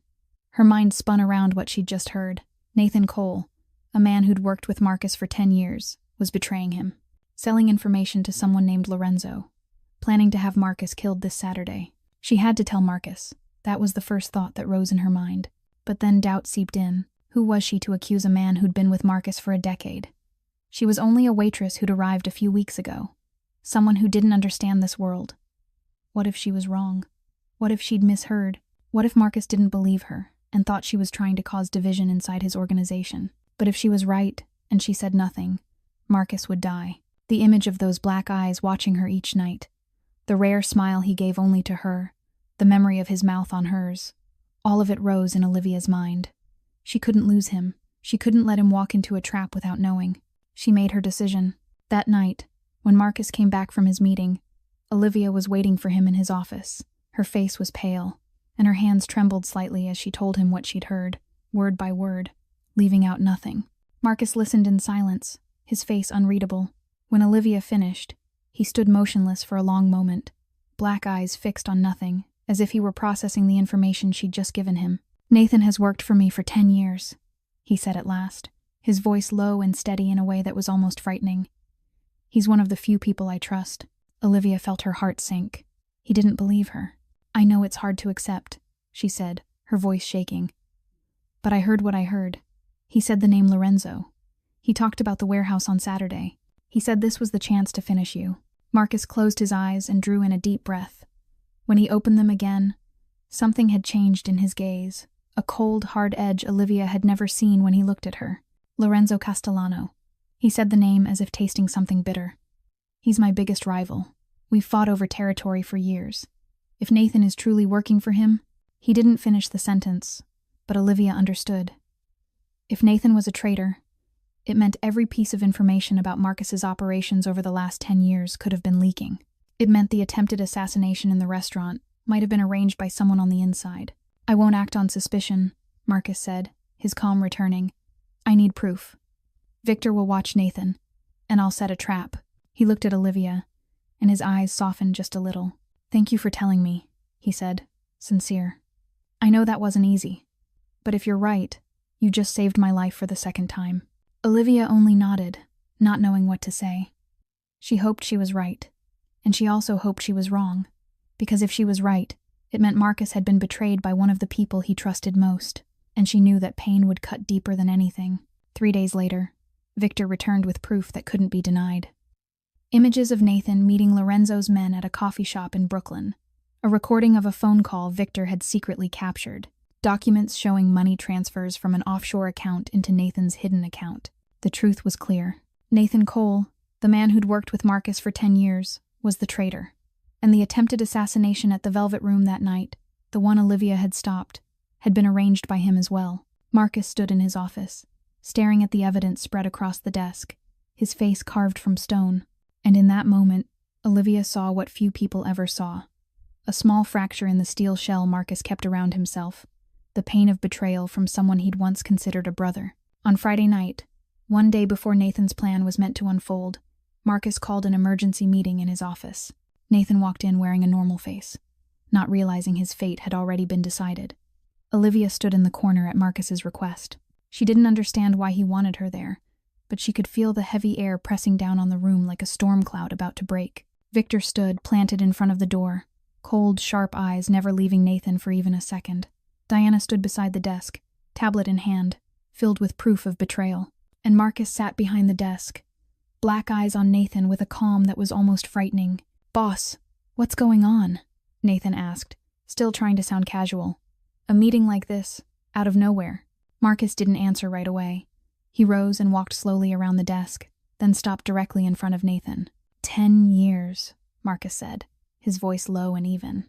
Her mind spun around what she'd just heard. Nathan Cole, a man who'd worked with Marcus for 10 years, was betraying him, selling information to someone named Lorenzo, planning to have Marcus killed this Saturday. She had to tell Marcus. That was the first thought that rose in her mind. But then doubt seeped in. Who was she to accuse a man who'd been with Marcus for a decade? She was only a waitress who'd arrived a few weeks ago. Someone who didn't understand this world. What if she was wrong? What if she'd misheard? What if Marcus didn't believe her and thought she was trying to cause division inside his organization? But if she was right and she said nothing, Marcus would die. The image of those black eyes watching her each night, the rare smile he gave only to her, the memory of his mouth on hers, all of it rose in Olivia's mind. She couldn't lose him. She couldn't let him walk into a trap without knowing. She made her decision. That night, when Marcus came back from his meeting, Olivia was waiting for him in his office. Her face was pale, and her hands trembled slightly as she told him what she'd heard, word by word, leaving out nothing. Marcus listened in silence, his face unreadable. When Olivia finished, he stood motionless for a long moment, black eyes fixed on nothing, as if he were processing the information she'd just given him. "Nathan has worked for me for 10 years, he said at last, his voice low and steady in a way that was almost frightening. "He's one of the few people I trust." Olivia felt her heart sink. He didn't believe her. "I know it's hard to accept," she said, her voice shaking. "But I heard what I heard. He said the name Lorenzo. He talked about the warehouse on Saturday. He said this was the chance to finish you." Marcus closed his eyes and drew in a deep breath. When he opened them again, something had changed in his gaze, a cold, hard edge Olivia had never seen when he looked at her. "Lorenzo Castellano." He said the name as if tasting something bitter. "He's my biggest rival. We've fought over territory for years. If Nathan is truly working for him..." He didn't finish the sentence, but Olivia understood. If Nathan was a traitor, it meant every piece of information about Marcus's operations over the last 10 years could have been leaking. It meant the attempted assassination in the restaurant might have been arranged by someone on the inside. "I won't act on suspicion," Marcus said, his calm returning. "I need proof. Victor will watch Nathan, and I'll set a trap." He looked at Olivia, and his eyes softened just a little. "Thank you for telling me," he said, sincere. "I know that wasn't easy, but if you're right, you just saved my life for the second time." Olivia only nodded, not knowing what to say. She hoped she was right, and she also hoped she was wrong, because if she was right, it meant Marcus had been betrayed by one of the people he trusted most, and she knew that pain would cut deeper than anything. 3 days later, Victor returned with proof that couldn't be denied. Images of Nathan meeting Lorenzo's men at a coffee shop in Brooklyn, a recording of a phone call Victor had secretly captured, documents showing money transfers from an offshore account into Nathan's hidden account. The truth was clear. Nathan Cole, the man who'd worked with Marcus for 10 years, was the traitor. And the attempted assassination at the Velvet Room that night, the one Olivia had stopped, had been arranged by him as well. Marcus stood in his office, staring at the evidence spread across the desk, his face carved from stone. And in that moment, Olivia saw what few people ever saw. A small fracture in the steel shell Marcus kept around himself, the pain of betrayal from someone he'd once considered a brother. On Friday night, one day before Nathan's plan was meant to unfold, Marcus called an emergency meeting in his office. Nathan walked in wearing a normal face, not realizing his fate had already been decided. Olivia stood in the corner at Marcus's request. She didn't understand why he wanted her there, but she could feel the heavy air pressing down on the room like a storm cloud about to break. Victor stood, planted in front of the door, cold, sharp eyes never leaving Nathan for even a second. Diana stood beside the desk, tablet in hand, filled with proof of betrayal. And Marcus sat behind the desk, black eyes on Nathan with a calm that was almost frightening. "Boss, what's going on?" Nathan asked, still trying to sound casual. "A meeting like this, out of nowhere." Marcus didn't answer right away. He rose and walked slowly around the desk, then stopped directly in front of Nathan. 10 years, Marcus said, his voice low and even.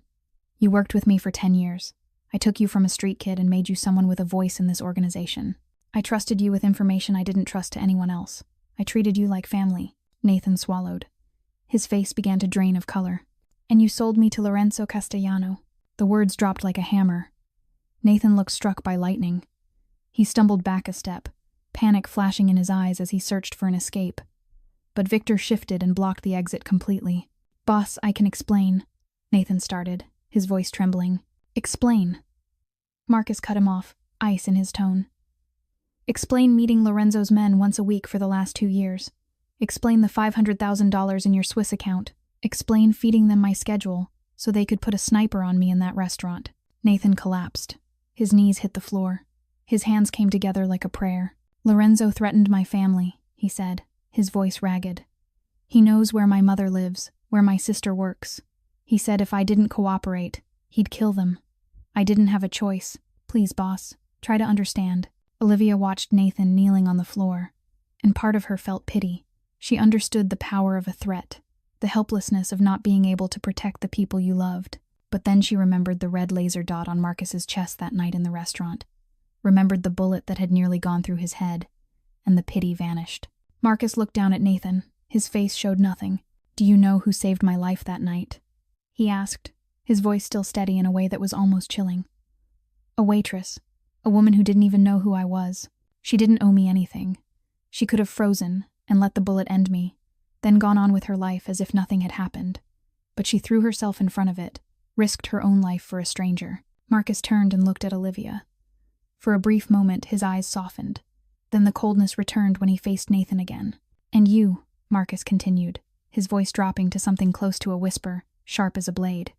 "You worked with me for 10 years. I took you from a street kid and made you someone with a voice in this organization. I trusted you with information I didn't trust to anyone else. I treated you like family." Nathan swallowed. His face began to drain of color. "And you sold me to Lorenzo Castellano." The words dropped like a hammer. Nathan looked struck by lightning. He stumbled back a step, panic flashing in his eyes as he searched for an escape. But Victor shifted and blocked the exit completely. "Boss, I can explain," Nathan started, his voice trembling. "Explain." Marcus cut him off, ice in his tone. "Explain meeting Lorenzo's men once a week for the last 2 years. Explain the $500,000 in your Swiss account. Explain feeding them my schedule so they could put a sniper on me in that restaurant." Nathan collapsed. His knees hit the floor. His hands came together like a prayer. "Lorenzo threatened my family," he said, his voice ragged. "He knows where my mother lives, where my sister works. He said if I didn't cooperate, he'd kill them. I didn't have a choice. Please, boss, try to understand." Olivia watched Nathan kneeling on the floor, and part of her felt pity. She understood the power of a threat, the helplessness of not being able to protect the people you loved. But then she remembered the red laser dot on Marcus's chest that night in the restaurant, remembered the bullet that had nearly gone through his head, and the pity vanished. Marcus looked down at Nathan. His face showed nothing. "Do you know who saved my life that night?" he asked, his voice still steady in a way that was almost chilling. "A waitress. A woman who didn't even know who I was. She didn't owe me anything. She could have frozen and let the bullet end me, then gone on with her life as if nothing had happened. But she threw herself in front of it, risked her own life for a stranger." Marcus turned and looked at Olivia. For a brief moment, his eyes softened. Then the coldness returned when he faced Nathan again. "And you," Marcus continued, his voice dropping to something close to a whisper, sharp as a blade.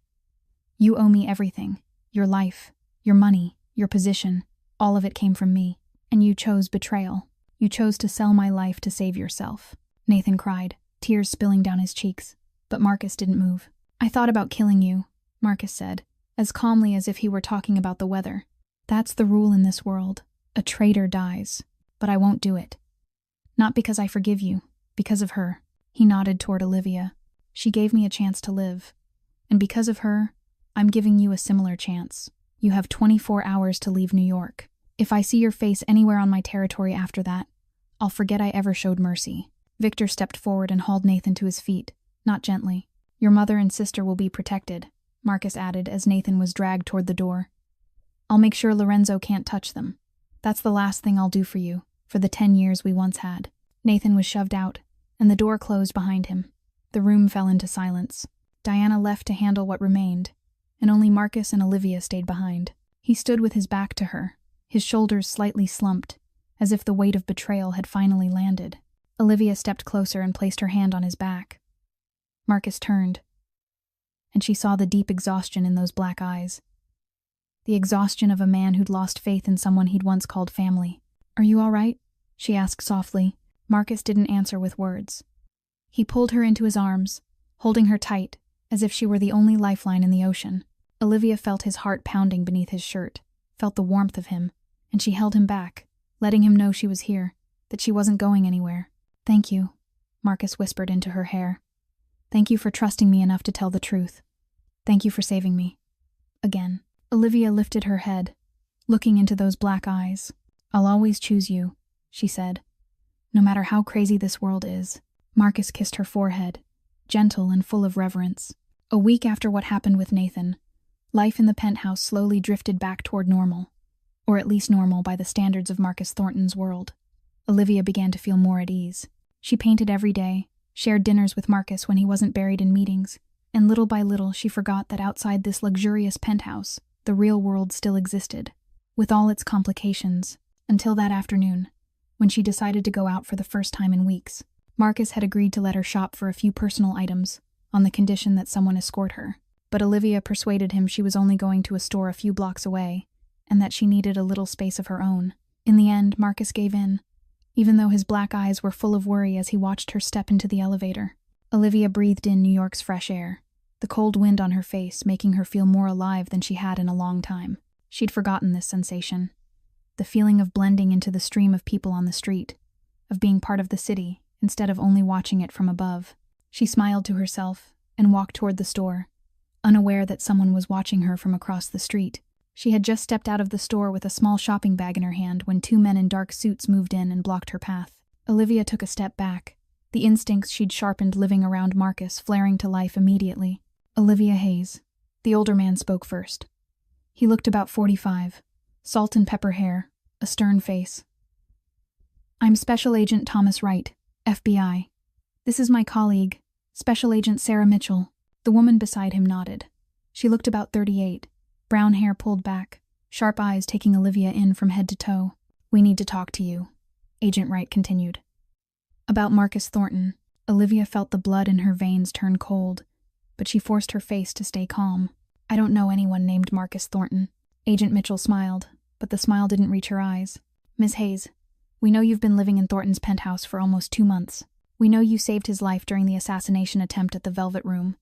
"You owe me everything. Your life, your money, your position. All of it came from me. And you chose betrayal. You chose to sell my life to save yourself." Nathan cried, tears spilling down his cheeks. But Marcus didn't move. "I thought about killing you," Marcus said, as calmly as if he were talking about the weather. "That's the rule in this world. A traitor dies. But I won't do it. Not because I forgive you, because of her." He nodded toward Olivia. "She gave me a chance to live. And because of her, I'm giving you a similar chance. You have 24 hours to leave New York. If I see your face anywhere on my territory after that, I'll forget I ever showed mercy." Victor stepped forward and hauled Nathan to his feet, not gently. "Your mother and sister will be protected," Marcus added as Nathan was dragged toward the door. "I'll make sure Lorenzo can't touch them. That's the last thing I'll do for you, for the 10 years we once had." Nathan was shoved out, and the door closed behind him. The room fell into silence. Diana left to handle what remained, and only Marcus and Olivia stayed behind. He stood with his back to her, his shoulders slightly slumped, as if the weight of betrayal had finally landed. Olivia stepped closer and placed her hand on his back. Marcus turned, and she saw the deep exhaustion in those black eyes. The exhaustion of a man who'd lost faith in someone he'd once called family. "Are you all right?" she asked softly. Marcus didn't answer with words. He pulled her into his arms, holding her tight, as if she were the only lifeline in the ocean. Olivia felt his heart pounding beneath his shirt, felt the warmth of him, and she held him back, letting him know she was here, that she wasn't going anywhere. "Thank you," Marcus whispered into her hair. "Thank you for trusting me enough to tell the truth. Thank you for saving me." Again. Olivia lifted her head. looking into those black eyes. "I'll always choose you," she said. "No matter how crazy this world is." Marcus kissed her forehead, gentle and full of reverence. A week after what happened with Nathan, life in the penthouse slowly drifted back toward normal, or at least normal by the standards of Marcus Thornton's world. Olivia began to feel more at ease. She painted every day, shared dinners with Marcus when he wasn't buried in meetings, and little by little she forgot that outside this luxurious penthouse, the real world still existed, with all its complications, until that afternoon, when she decided to go out for the first time in weeks. Marcus had agreed to let her shop for a few personal items, on the condition that someone escort her, but Olivia persuaded him she was only going to a store a few blocks away, and that she needed a little space of her own. In the end, Marcus gave in, even though his black eyes were full of worry as he watched her step into the elevator. Olivia breathed in New York's fresh air, the cold wind on her face making her feel more alive than she had in a long time. She'd forgotten this sensation. The feeling of blending into the stream of people on the street, of being part of the city instead of only watching it from above. She smiled to herself and walked toward the store, unaware that someone was watching her from across the street. She had just stepped out of the store with a small shopping bag in her hand when two men in dark suits moved in and blocked her path. Olivia took a step back, the instincts she'd sharpened living around Marcus flaring to life immediately. "Olivia Hayes." The older man spoke first. He looked about 45, salt and pepper hair, a stern face. "I'm Special Agent Thomas Wright, FBI. This is my colleague, Special Agent Sarah Mitchell." The woman beside him nodded. She looked about 38, brown hair pulled back, sharp eyes taking Olivia in from head to toe. "We need to talk to you," Agent Wright continued. About Marcus Thornton, Olivia felt the blood in her veins turn cold, but she forced her face to stay calm. "I don't know anyone named Marcus Thornton." Agent Mitchell smiled, but the smile didn't reach her eyes. "Miss Hayes, we know you've been living in Thornton's penthouse for almost 2 months. We know you saved his life during the assassination attempt at the Velvet Room,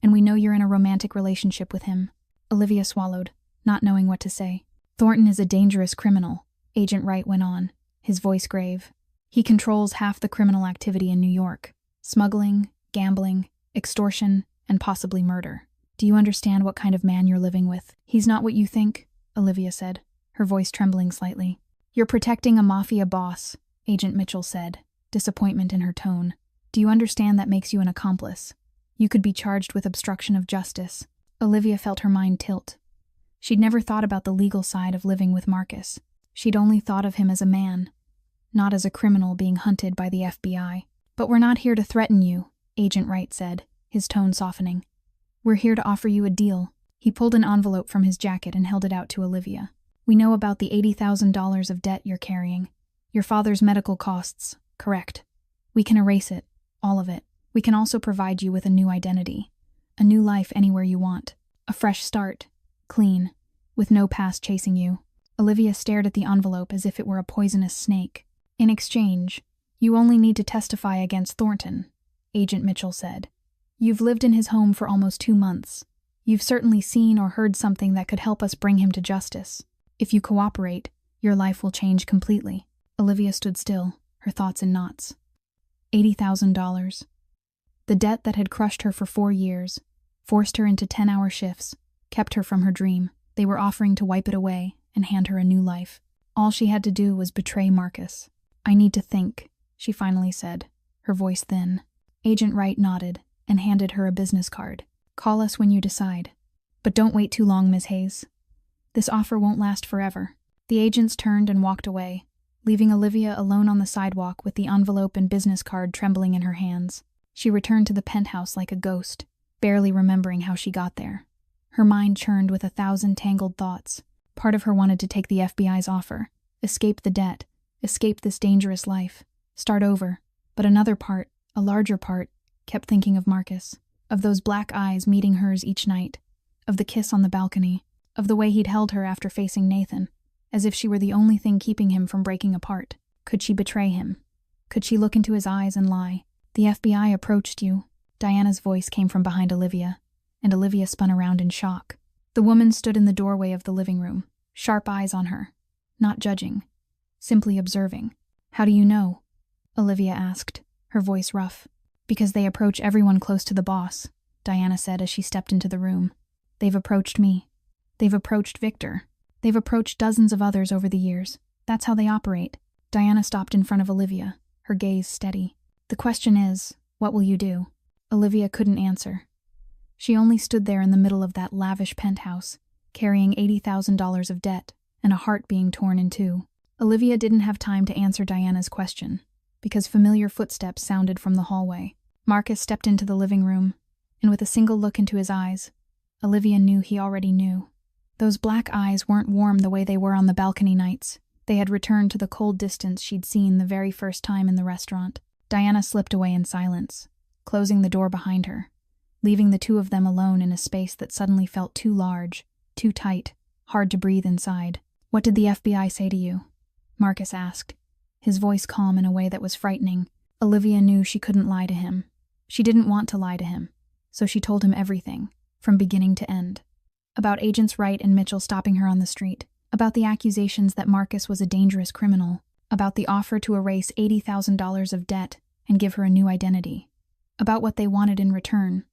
and we know you're in a romantic relationship with him." Olivia swallowed, not knowing what to say. "Thornton is a dangerous criminal," Agent Wright went on, his voice grave. "He controls half the criminal activity in New York: smuggling, gambling, extortion, and possibly murder. Do you understand what kind of man you're living with?" "He's not what you think," Olivia said, her voice trembling slightly. "You're protecting a mafia boss," Agent Mitchell said, disappointment in her tone. "Do you understand that makes you an accomplice? You could be charged with obstruction of justice." Olivia felt her mind tilt. She'd never thought about the legal side of living with Marcus. She'd only thought of him as a man, not as a criminal being hunted by the FBI. "But we're not here to threaten you," Agent Wright said, his tone softening. "We're here to offer you a deal." He pulled an envelope from his jacket and held it out to Olivia. "We know about the $80,000 of debt you're carrying. Your father's medical costs, correct? We can erase it, all of it. We can also provide you with a new identity, a new life anywhere you want, a fresh start, clean, with no past chasing you." Olivia stared at the envelope as if it were a poisonous snake. "In exchange, you only need to testify against Thornton," Agent Mitchell said. "You've lived in his home for almost 2 months. You've certainly seen or heard something that could help us bring him to justice. If you cooperate, your life will change completely." Olivia stood still, her thoughts in knots. $80,000. The debt that had crushed her for 4 years, forced her into 10-hour shifts, kept her from her dream. They were offering to wipe it away and hand her a new life. All she had to do was betray Marcus. "I need to think," she finally said, her voice thin. Agent Wright nodded and handed her a business card. "Call us when you decide. But don't wait too long, Miss Hayes. This offer won't last forever." The agents turned and walked away, leaving Olivia alone on the sidewalk with the envelope and business card trembling in her hands. She returned to the penthouse like a ghost, barely remembering how she got there. Her mind churned with 1,000 tangled thoughts. Part of her wanted to take the FBI's offer, escape the debt, escape this dangerous life, start over. But another part, a larger part, kept thinking of Marcus, of those black eyes meeting hers each night, of the kiss on the balcony, of the way he'd held her after facing Nathan, as if she were the only thing keeping him from breaking apart. Could she betray him? Could she look into his eyes and lie? "The FBI approached you," Diana's voice came from behind Olivia, and Olivia spun around in shock. The woman stood in the doorway of the living room, sharp eyes on her, not judging, simply observing. "How do you know?" Olivia asked, her voice rough. "Because they approach everyone close to the boss," Diana said as she stepped into the room. "They've approached me. They've approached Victor. They've approached dozens of others over the years. That's how they operate. Diana stopped in front of Olivia, her gaze steady. The question is, what will you do? Olivia couldn't answer. She only stood there in the middle of that lavish penthouse, carrying $80,000 of debt and a heart being torn in two. Olivia didn't have time to answer Diana's question, because familiar footsteps sounded from the hallway. Marcus stepped into the living room, and with a single look into his eyes, Olivia knew he already knew. Those black eyes weren't warm the way they were on the balcony nights. They had returned to the cold distance she'd seen the very first time in the restaurant. Diana slipped away in silence, closing the door behind her, leaving the two of them alone in a space that suddenly felt too large, too tight, hard to breathe inside. "What did the FBI say to you?" Marcus asked, his voice calm in a way that was frightening. Olivia knew she couldn't lie to him. She didn't want to lie to him, so she told him everything, from beginning to end. About Agents Wright and Mitchell stopping her on the street, about the accusations that Marcus was a dangerous criminal, about the offer to erase $80,000 of debt and give her a new identity, about what they wanted in return.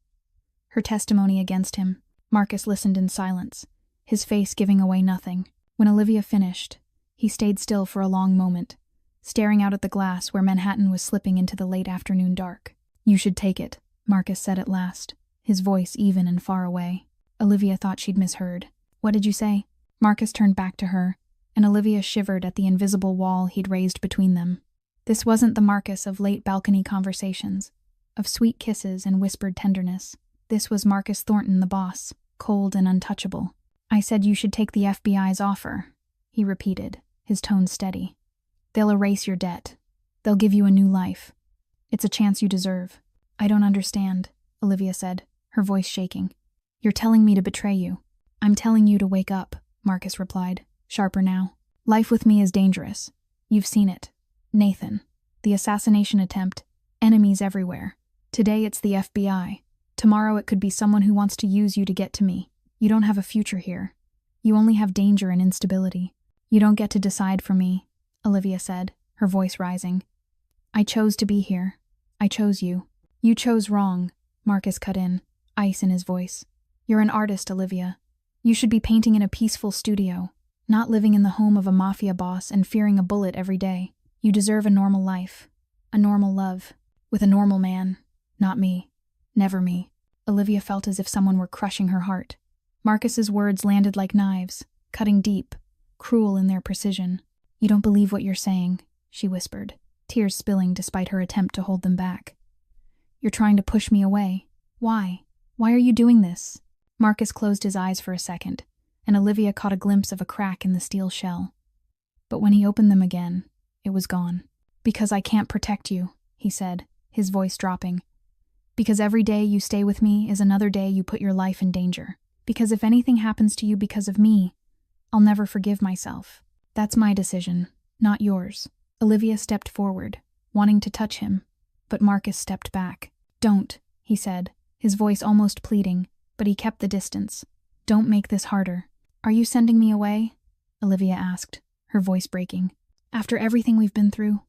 Her testimony against him. Marcus listened in silence, his face giving away nothing. When Olivia finished, he stayed still for a long moment, staring out at the glass where Manhattan was slipping into the late afternoon dark. "You should take it," Marcus said at last, his voice even and far away. Olivia thought she'd misheard. "What did you say?" Marcus turned back to her, and Olivia shivered at the invisible wall he'd raised between them. This wasn't the Marcus of late balcony conversations, of sweet kisses and whispered tenderness. This was Marcus Thornton, the boss, cold and untouchable. "I said you should take the FBI's offer," he repeated, his tone steady. "They'll erase your debt. They'll give you a new life. It's a chance you deserve." "I don't understand," Olivia said, her voice shaking. "You're telling me to betray you." "I'm telling you to wake up," Marcus replied, sharper now. "Life with me is dangerous. You've seen it. Nathan. The assassination attempt. Enemies everywhere. Today it's the FBI. Tomorrow it could be someone who wants to use you to get to me. You don't have a future here. You only have danger and instability. You don't get to decide for me," Olivia said, her voice rising. "I chose to be here. I chose you." "You chose wrong," Marcus cut in, ice in his voice. "You're an artist, Olivia. You should be painting in a peaceful studio, not living in the home of a mafia boss and fearing a bullet every day. You deserve a normal life, a normal love, with a normal man. Not me. Never me." Olivia felt as if someone were crushing her heart. Marcus's words landed like knives, cutting deep, cruel in their precision. "You don't believe what you're saying," she whispered, tears spilling despite her attempt to hold them back. "You're trying to push me away. Why? Why are you doing this?" Marcus closed his eyes for a second, and Olivia caught a glimpse of a crack in the steel shell. But when he opened them again, it was gone. "Because I can't protect you," he said, his voice dropping. "Because every day you stay with me is another day you put your life in danger. Because if anything happens to you because of me, I'll never forgive myself. That's my decision, not yours." Olivia stepped forward, wanting to touch him, but Marcus stepped back. "Don't," he said, his voice almost pleading, but he kept the distance. "Don't make this harder." "Are you sending me away?" Olivia asked, her voice breaking. "After everything we've been through,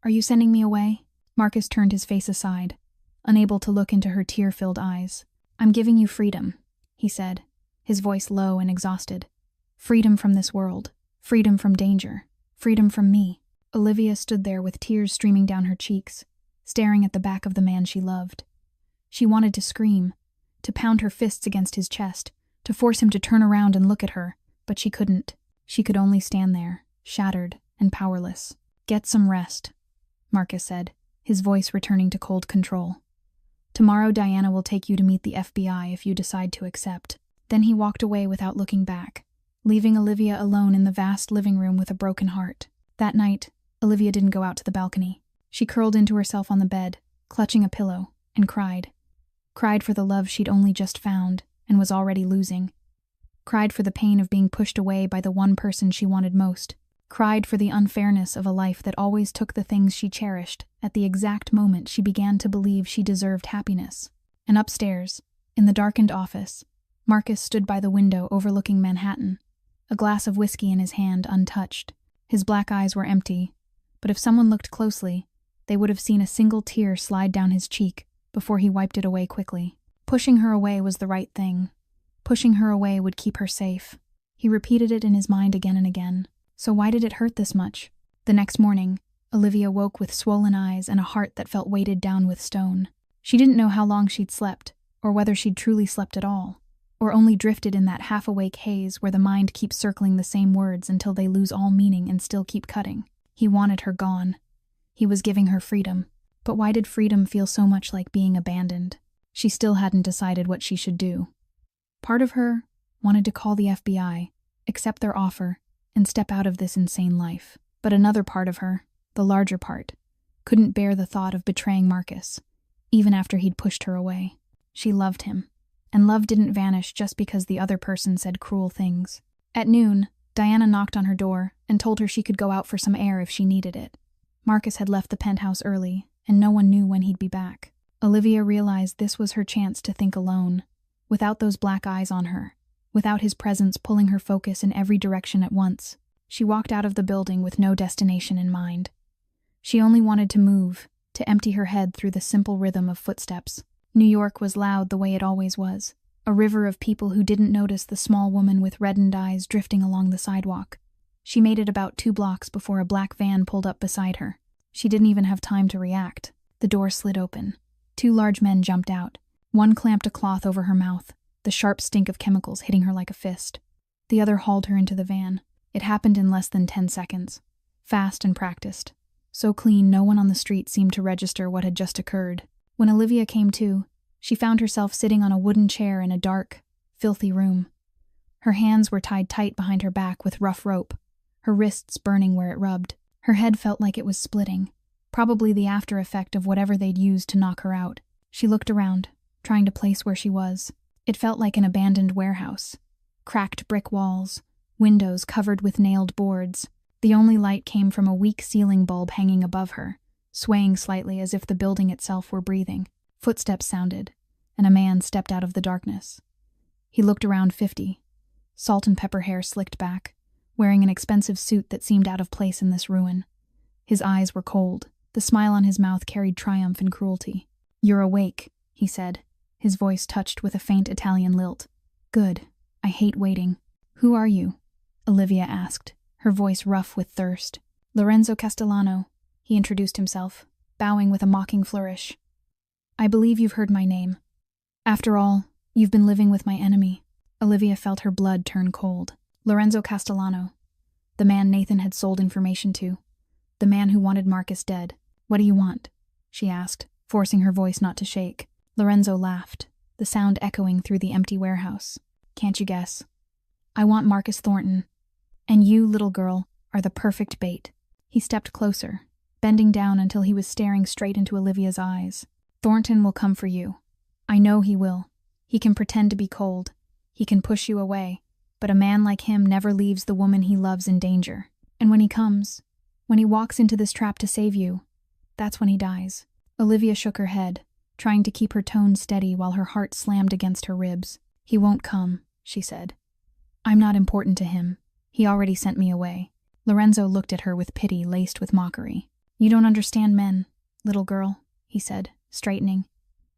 are you sending me away?" Marcus turned his face aside, unable to look into her tear-filled eyes. "I'm giving you freedom," he said, his voice low and exhausted. "Freedom from this world. Freedom from danger. Freedom from me." Olivia stood there with tears streaming down her cheeks, staring at the back of the man she loved. She wanted to scream, to pound her fists against his chest, to force him to turn around and look at her, but she couldn't. She could only stand there, shattered and powerless. "Get some rest," Marcus said, his voice returning to cold control. "Tomorrow Diana will take you to meet the FBI if you decide to accept." Then he walked away without looking back, leaving Olivia alone in the vast living room with a broken heart. That night, Olivia didn't go out to the balcony. She curled into herself on the bed, clutching a pillow, and cried. Cried for the love she'd only just found and was already losing. Cried for the pain of being pushed away by the one person she wanted most. Cried for the unfairness of a life that always took the things she cherished at the exact moment she began to believe she deserved happiness. And upstairs, in the darkened office, Marcus stood by the window overlooking Manhattan, a glass of whiskey in his hand untouched. His black eyes were empty, but if someone looked closely, they would have seen a single tear slide down his cheek before he wiped it away quickly. Pushing her away was the right thing. Pushing her away would keep her safe. He He repeated it in his mind again and again. So why did it hurt this much? The next morning, Olivia woke with swollen eyes and a heart that felt weighted down with stone. She didn't know how long she'd slept, or whether she'd truly slept at all, or only drifted in that half-awake haze where the mind keeps circling the same words until they lose all meaning and still keep cutting. He wanted her gone. He was giving her freedom. But why did freedom feel so much like being abandoned? She still hadn't decided what she should do. Part of her wanted to call the FBI, accept their offer, and step out of this insane life. But another part of her, the larger part, couldn't bear the thought of betraying Marcus, even after he'd pushed her away. She loved him, and love didn't vanish just because the other person said cruel things. At noon, Diana knocked on her door and told her she could go out for some air if she needed it. Marcus had left the penthouse early, and no one knew when he'd be back. Olivia realized this was her chance to think alone, without those black eyes on her, without his presence pulling her focus in every direction at once. She walked out of the building with no destination in mind. She only wanted to move, to empty her head through the simple rhythm of footsteps. New York was loud the way it always was, a river of people who didn't notice the small woman with reddened eyes drifting along the sidewalk. She made it about 2 blocks before a black van pulled up beside her. She didn't even have time to react. The door slid open. 2 large men jumped out. One clamped a cloth over her mouth, the sharp stink of chemicals hitting her like a fist. The other hauled her into the van. It happened in less than 10 seconds. Fast and practiced. So clean, no one on the street seemed to register what had just occurred. When Olivia came to, she found herself sitting on a wooden chair in a dark, filthy room. Her hands were tied tight behind her back with rough rope, her wrists burning where it rubbed. Her head felt like it was splitting, probably the after effect of whatever they'd used to knock her out. She looked around, trying to place where she was. It felt like an abandoned warehouse. Cracked brick walls, windows covered with nailed boards. The only light came from a weak ceiling bulb hanging above her, swaying slightly as if the building itself were breathing. Footsteps sounded, and a man stepped out of the darkness. He looked around 50, salt and pepper hair slicked back, wearing an expensive suit that seemed out of place in this ruin. His eyes were cold. The smile on his mouth carried triumph and cruelty. "You're awake," he said, his voice touched with a faint Italian lilt. "Good. I hate waiting." "Who are you?" Olivia asked, her voice rough with thirst. "Lorenzo Castellano," he introduced himself, bowing with a mocking flourish. "I believe you've heard my name. After all, you've been living with my enemy." Olivia felt her blood turn cold. Lorenzo Castellano, the man Nathan had sold information to, the man who wanted Marcus dead. "What do you want?" she asked, forcing her voice not to shake. Lorenzo laughed, the sound echoing through the empty warehouse. "Can't you guess? I want Marcus Thornton. And you, little girl, are the perfect bait." He stepped closer, bending down until he was staring straight into Olivia's eyes. "Thornton will come for you. I know he will. He can pretend to be cold. He can push you away. But a man like him never leaves the woman he loves in danger. And when he comes, when he walks into this trap to save you, that's when he dies." Olivia shook her head, trying to keep her tone steady while her heart slammed against her ribs. "He won't come," she said. "I'm not important to him. He already sent me away." Lorenzo looked at her with pity laced with mockery. "You don't understand men, little girl," he said, straightening.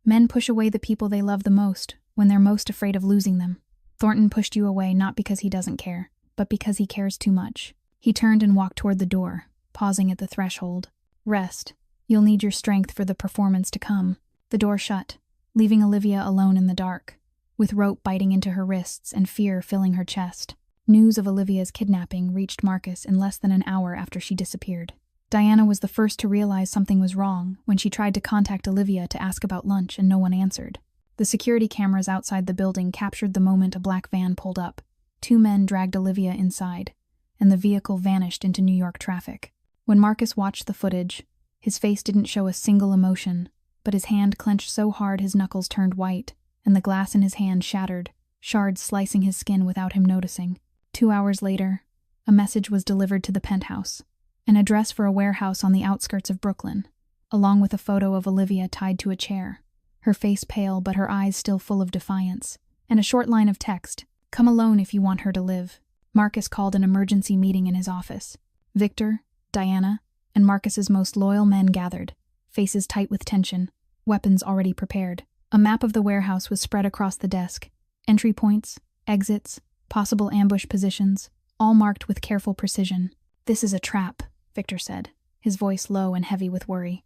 "Men push away the people they love the most when they're most afraid of losing them. Thornton pushed you away not because he doesn't care, but because he cares too much." He turned and walked toward the door, pausing at the threshold. "Rest. You'll need your strength for the performance to come." The door shut, leaving Olivia alone in the dark, with rope biting into her wrists and fear filling her chest. News of Olivia's kidnapping reached Marcus in less than an hour after she disappeared. Diana was the first to realize something was wrong when she tried to contact Olivia to ask about lunch and no one answered. The security cameras outside the building captured the moment a black van pulled up. 2 men dragged Olivia inside, and the vehicle vanished into New York traffic. When Marcus watched the footage, his face didn't show a single emotion, but his hand clenched so hard his knuckles turned white, and the glass in his hand shattered, shards slicing his skin without him noticing. 2 hours later, a message was delivered to the penthouse, an address for a warehouse on the outskirts of Brooklyn, along with a photo of Olivia tied to a chair, her face pale but her eyes still full of defiance, and a short line of text, "Come alone if you want her to live." Marcus called an emergency meeting in his office. Victor, Diana, and Marcus's most loyal men gathered, faces tight with tension, weapons already prepared. A map of the warehouse was spread across the desk. Entry points, exits, possible ambush positions, all marked with careful precision. "This is a trap," Victor said, his voice low and heavy with worry.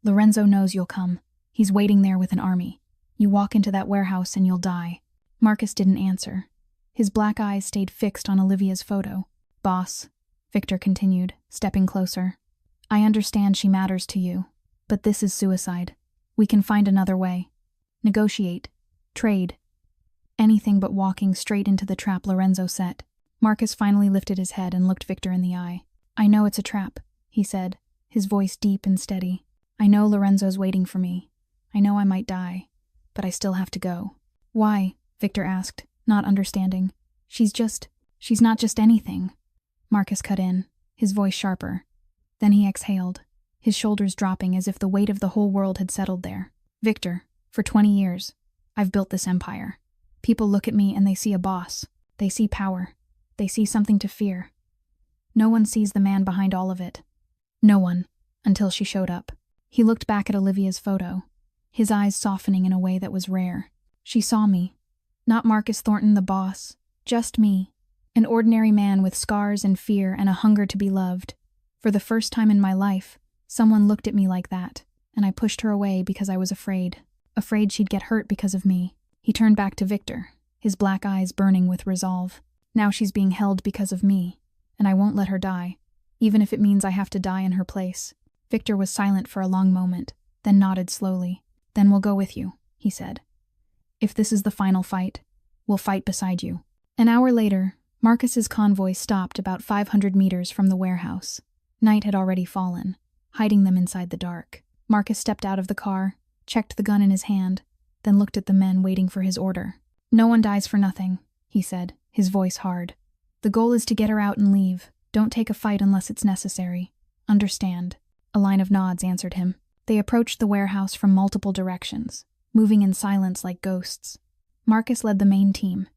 "Lorenzo knows you'll come. He's waiting there with an army. You walk into that warehouse and you'll die." Marcus didn't answer. His black eyes stayed fixed on Olivia's photo. "Boss," Victor continued, stepping closer, "I understand she matters to you, but this is suicide. We can find another way. Negotiate. Trade. Anything but walking straight into the trap Lorenzo set." Marcus finally lifted his head and looked Victor in the eye. "I know it's a trap," he said, his voice deep and steady. "I know Lorenzo's waiting for me. I know I might die, but I still have to go." "Why?" Victor asked, not understanding. She's not just anything." Marcus cut in, his voice sharper. Then he exhaled, his shoulders dropping as if the weight of the whole world had settled there. "Victor, for 20 years, I've built this empire. People look at me and they see a boss. They see power. They see something to fear. No one sees the man behind all of it. No one, until she showed up." He looked back at Olivia's photo, his eyes softening in a way that was rare. "She saw me. Not Marcus Thornton the boss, just me. An ordinary man with scars and fear and a hunger to be loved. For the first time in my life, someone looked at me like that, and I pushed her away because I was afraid she'd get hurt because of me." He turned back to Victor, his black eyes burning with resolve. "Now she's being held because of me, and I won't let her die, even if it means I have to die in her place." Victor was silent for a long moment, then nodded slowly. "Then we'll go with you," he said. "If this is the final fight, we'll fight beside you." An hour later, Marcus's convoy stopped about 500 meters from the warehouse. Night had already fallen, hiding them inside the dark. Marcus stepped out of the car, checked the gun in his hand, then looked at the men waiting for his order. "No one dies for nothing," he said, his voice hard. "The goal is to get her out and leave. Don't take a fight unless it's necessary. Understand?" A line of nods answered him. They approached the warehouse from multiple directions, moving in silence like ghosts. Marcus led the main team,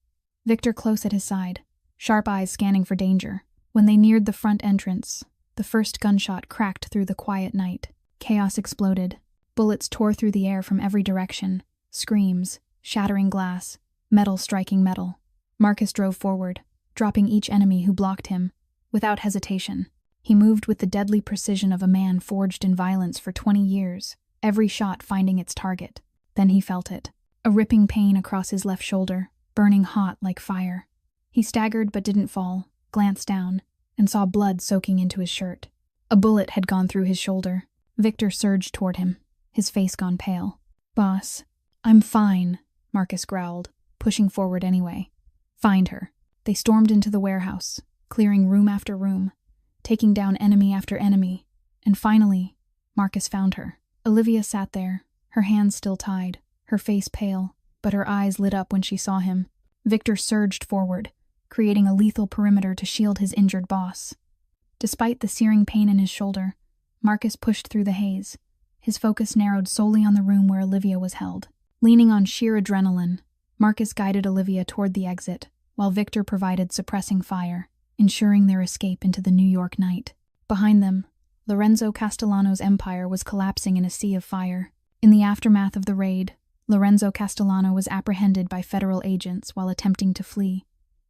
Victor close at his side, sharp eyes scanning for danger. When they neared the front entrance, the first gunshot cracked through the quiet night. Chaos exploded. Bullets tore through the air from every direction, screams, shattering glass, metal striking metal. Marcus drove forward, dropping each enemy who blocked him, without hesitation. He moved with the deadly precision of a man forged in violence for 20 years, every shot finding its target. Then he felt it, a ripping pain across his left shoulder, burning hot like fire. He staggered but didn't fall, glanced down, and saw blood soaking into his shirt. A bullet had gone through his shoulder. Victor surged toward him, his face gone pale. "Boss, I'm fine," Marcus growled, pushing forward anyway. "Find her." They stormed into the warehouse, clearing room after room, taking down enemy after enemy, and finally, Marcus found her. Olivia sat there, her hands still tied, her face pale, but her eyes lit up when she saw him. Victor surged forward, creating a lethal perimeter to shield his injured boss. Despite the searing pain in his shoulder, Marcus pushed through the haze, his focus narrowed solely on the room where Olivia was held. Leaning on sheer adrenaline, Marcus guided Olivia toward the exit, while Victor provided suppressing fire, ensuring their escape into the New York night. Behind them, Lorenzo Castellano's empire was collapsing in a sea of fire. In the aftermath of the raid, Lorenzo Castellano was apprehended by federal agents while attempting to flee,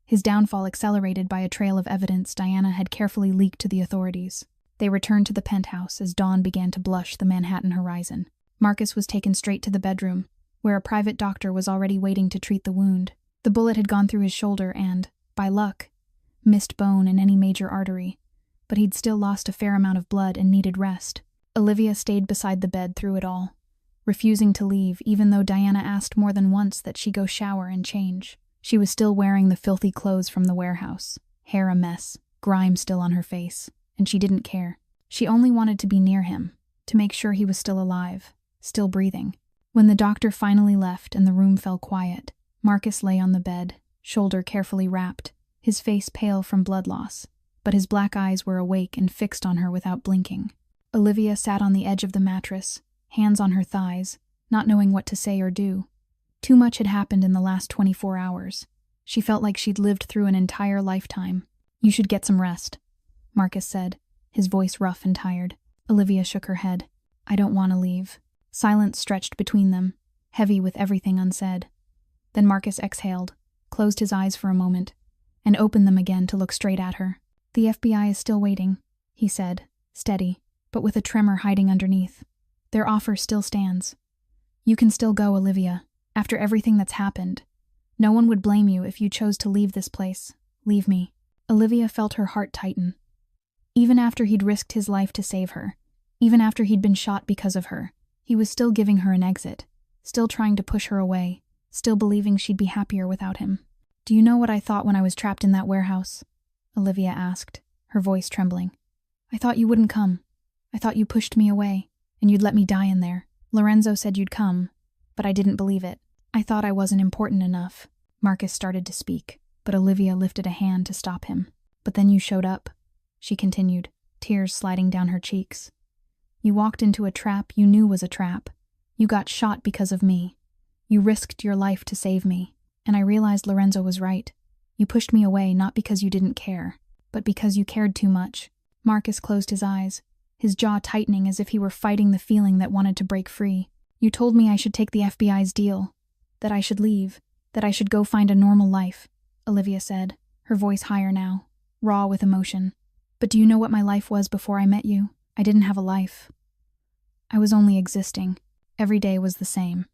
his downfall accelerated by a trail of evidence Diana had carefully leaked to the authorities. They returned to the penthouse as dawn began to blush the Manhattan horizon. Marcus was taken straight to the bedroom, where a private doctor was already waiting to treat the wound. The bullet had gone through his shoulder and, by luck, missed bone and any major artery, but he'd still lost a fair amount of blood and needed rest. Olivia stayed beside the bed through it all, refusing to leave even though Diana asked more than once that she go shower and change. She was still wearing the filthy clothes from the warehouse, hair a mess, grime still on her face, and she didn't care. She only wanted to be near him, to make sure he was still alive, still breathing. When the doctor finally left and the room fell quiet, Marcus lay on the bed, shoulder carefully wrapped, his face pale from blood loss, but his black eyes were awake and fixed on her without blinking. Olivia sat on the edge of the mattress, hands on her thighs, not knowing what to say or do. Too much had happened in the last 24 hours. She felt like she'd lived through an entire lifetime. "You should get some rest," Marcus said, his voice rough and tired. Olivia shook her head. "I don't want to leave." Silence stretched between them, heavy with everything unsaid. Then Marcus exhaled, closed his eyes for a moment, and opened them again to look straight at her. "The FBI is still waiting," he said, steady, but with a tremor hiding underneath. "Their offer still stands. You can still go, Olivia, after everything that's happened. No one would blame you if you chose to leave this place. Leave me." Olivia felt her heart tighten. Even after he'd risked his life to save her, even after he'd been shot because of her, he was still giving her an exit, still trying to push her away, still believing she'd be happier without him. "Do you know what I thought when I was trapped in that warehouse?" Olivia asked, her voice trembling. "I thought you wouldn't come. I thought you pushed me away, and you'd let me die in there. Lorenzo said you'd come, but I didn't believe it. I thought I wasn't important enough." Marcus started to speak, but Olivia lifted a hand to stop him. "But then you showed up," she continued, tears sliding down her cheeks. "You walked into a trap you knew was a trap. You got shot because of me. You risked your life to save me. And I realized Lorenzo was right. You pushed me away not because you didn't care, but because you cared too much." Marcus closed his eyes, his jaw tightening as if he were fighting the feeling that wanted to break free. "You told me I should take the FBI's deal, that I should leave, that I should go find a normal life," Olivia said, her voice higher now, raw with emotion. "But do you know what my life was before I met you? I didn't have a life. I was only existing. Every day was the same.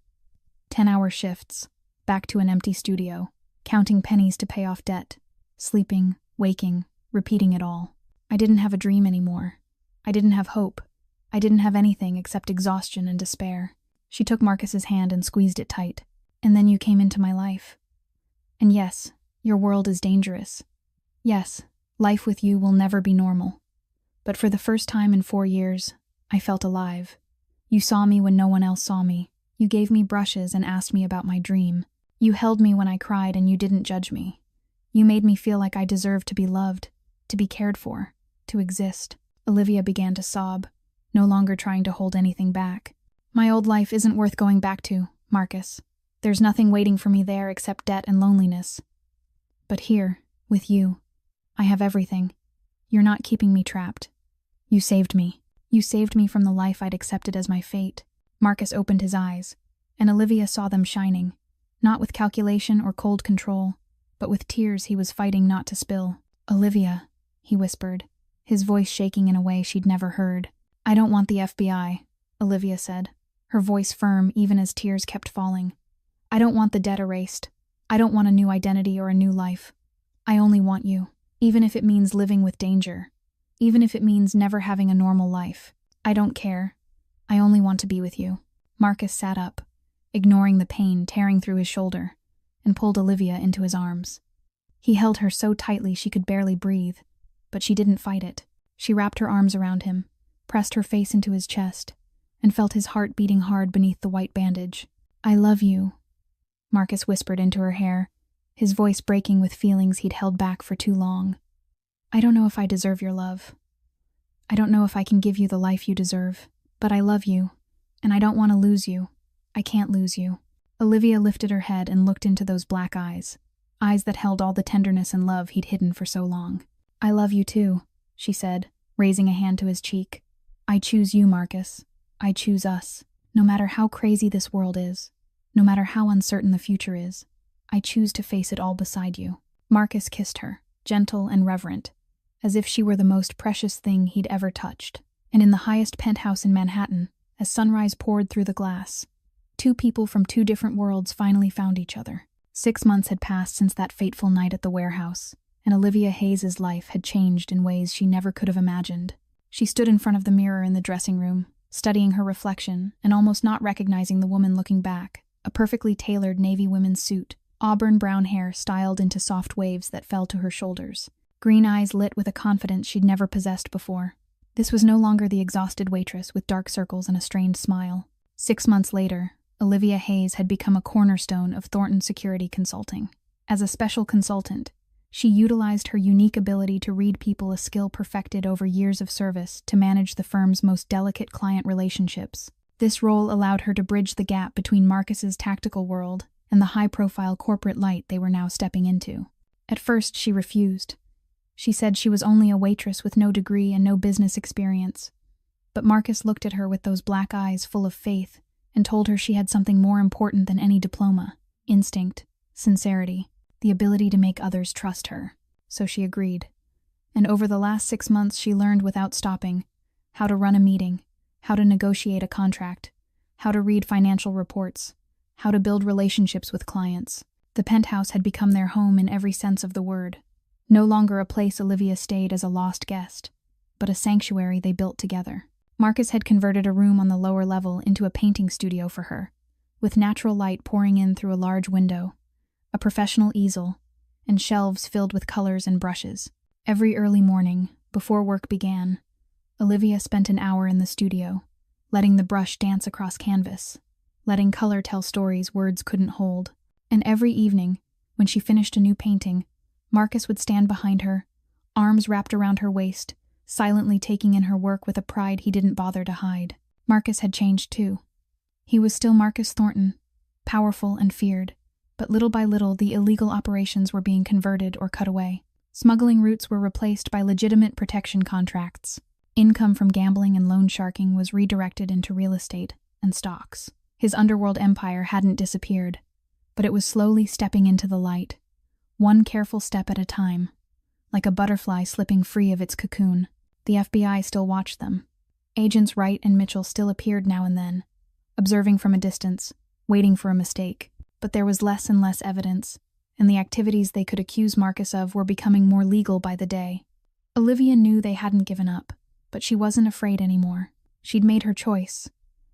10-hour shifts, back to an empty studio, counting pennies to pay off debt, sleeping, waking, repeating it all. I didn't have a dream anymore. I didn't have hope. I didn't have anything except exhaustion and despair." She took Marcus's hand and squeezed it tight. "And then you came into my life. And yes, your world is dangerous. Yes, life with you will never be normal. But for the first time in 4 years, I felt alive. You saw me when no one else saw me. You gave me brushes and asked me about my dream. You held me when I cried and you didn't judge me. You made me feel like I deserved to be loved, to be cared for, to exist." Olivia began to sob, no longer trying to hold anything back. "My old life isn't worth going back to, Marcus. There's nothing waiting for me there except debt and loneliness. But here, with you, I have everything. You're not keeping me trapped. You saved me. You saved me from the life I'd accepted as my fate." Marcus opened his eyes, and Olivia saw them shining, not with calculation or cold control, but with tears he was fighting not to spill. "Olivia," he whispered, his voice shaking in a way she'd never heard. "I don't want the FBI," Olivia said, her voice firm even as tears kept falling. "I don't want the debt erased. I don't want a new identity or a new life. I only want you, even if it means living with danger, even if it means never having a normal life. I don't care. I only want to be with you." Marcus sat up, ignoring the pain tearing through his shoulder, and pulled Olivia into his arms. He held her so tightly she could barely breathe, but she didn't fight it. She wrapped her arms around him, pressed her face into his chest, and felt his heart beating hard beneath the white bandage. "I love you," Marcus whispered into her hair, his voice breaking with feelings he'd held back for too long. "I don't know if I deserve your love. I don't know if I can give you the life you deserve, but I love you, and I don't want to lose you. I can't lose you." Olivia lifted her head and looked into those black eyes that held all the tenderness and love he'd hidden for so long. "I love you too," she said, raising a hand to his cheek. "I choose you, Marcus. I choose us. No matter how crazy this world is, no matter how uncertain the future is, I choose to face it all beside you." Marcus kissed her, gentle and reverent, as if she were the most precious thing he'd ever touched. And in the highest penthouse in Manhattan, as sunrise poured through the glass, two people from two different worlds finally found each other. 6 months had passed since that fateful night at the warehouse, and Olivia Hayes's life had changed in ways she never could have imagined. She stood in front of the mirror in the dressing room, studying her reflection and almost not recognizing the woman looking back, a perfectly tailored navy women's suit, auburn brown hair styled into soft waves that fell to her shoulders, green eyes lit with a confidence she'd never possessed before. This was no longer the exhausted waitress with dark circles and a strained smile. 6 months later, Olivia Hayes had become a cornerstone of Thornton Security Consulting. As a special consultant, she utilized her unique ability to read people, a skill perfected over years of service, to manage the firm's most delicate client relationships. This role allowed her to bridge the gap between Marcus's tactical world and the high-profile corporate light they were now stepping into. At first, she refused. She said she was only a waitress with no degree and no business experience. But Marcus looked at her with those black eyes full of faith and told her she had something more important than any diploma: instinct, sincerity, the ability to make others trust her. so she agreed. And over the last 6 months she learned without stopping how to run a meeting, how to negotiate a contract, how to read financial reports, how to build relationships with clients. The penthouse had become their home in every sense of the word. No longer a place Olivia stayed as a lost guest, but a sanctuary they built together. Marcus had converted a room on the lower level into a painting studio for her, with natural light pouring in through a large window, a professional easel, and shelves filled with colors and brushes. Every early morning, before work began, Olivia spent an hour in the studio, letting the brush dance across canvas, letting color tell stories words couldn't hold. And every evening, when she finished a new painting, Marcus would stand behind her, arms wrapped around her waist, silently taking in her work with a pride he didn't bother to hide. Marcus had changed too. He was still Marcus Thornton, powerful and feared, but little by little the illegal operations were being converted or cut away. Smuggling routes were replaced by legitimate protection contracts. Income from gambling and loan sharking was redirected into real estate and stocks. His underworld empire hadn't disappeared, but it was slowly stepping into the light, one careful step at a time, like a butterfly slipping free of its cocoon. The FBI still watched them. Agents Wright and Mitchell still appeared now and then, observing from a distance, waiting for a mistake. But there was less and less evidence, and the activities they could accuse Marcus of were becoming more legal by the day. Olivia knew they hadn't given up, but she wasn't afraid anymore. She'd made her choice,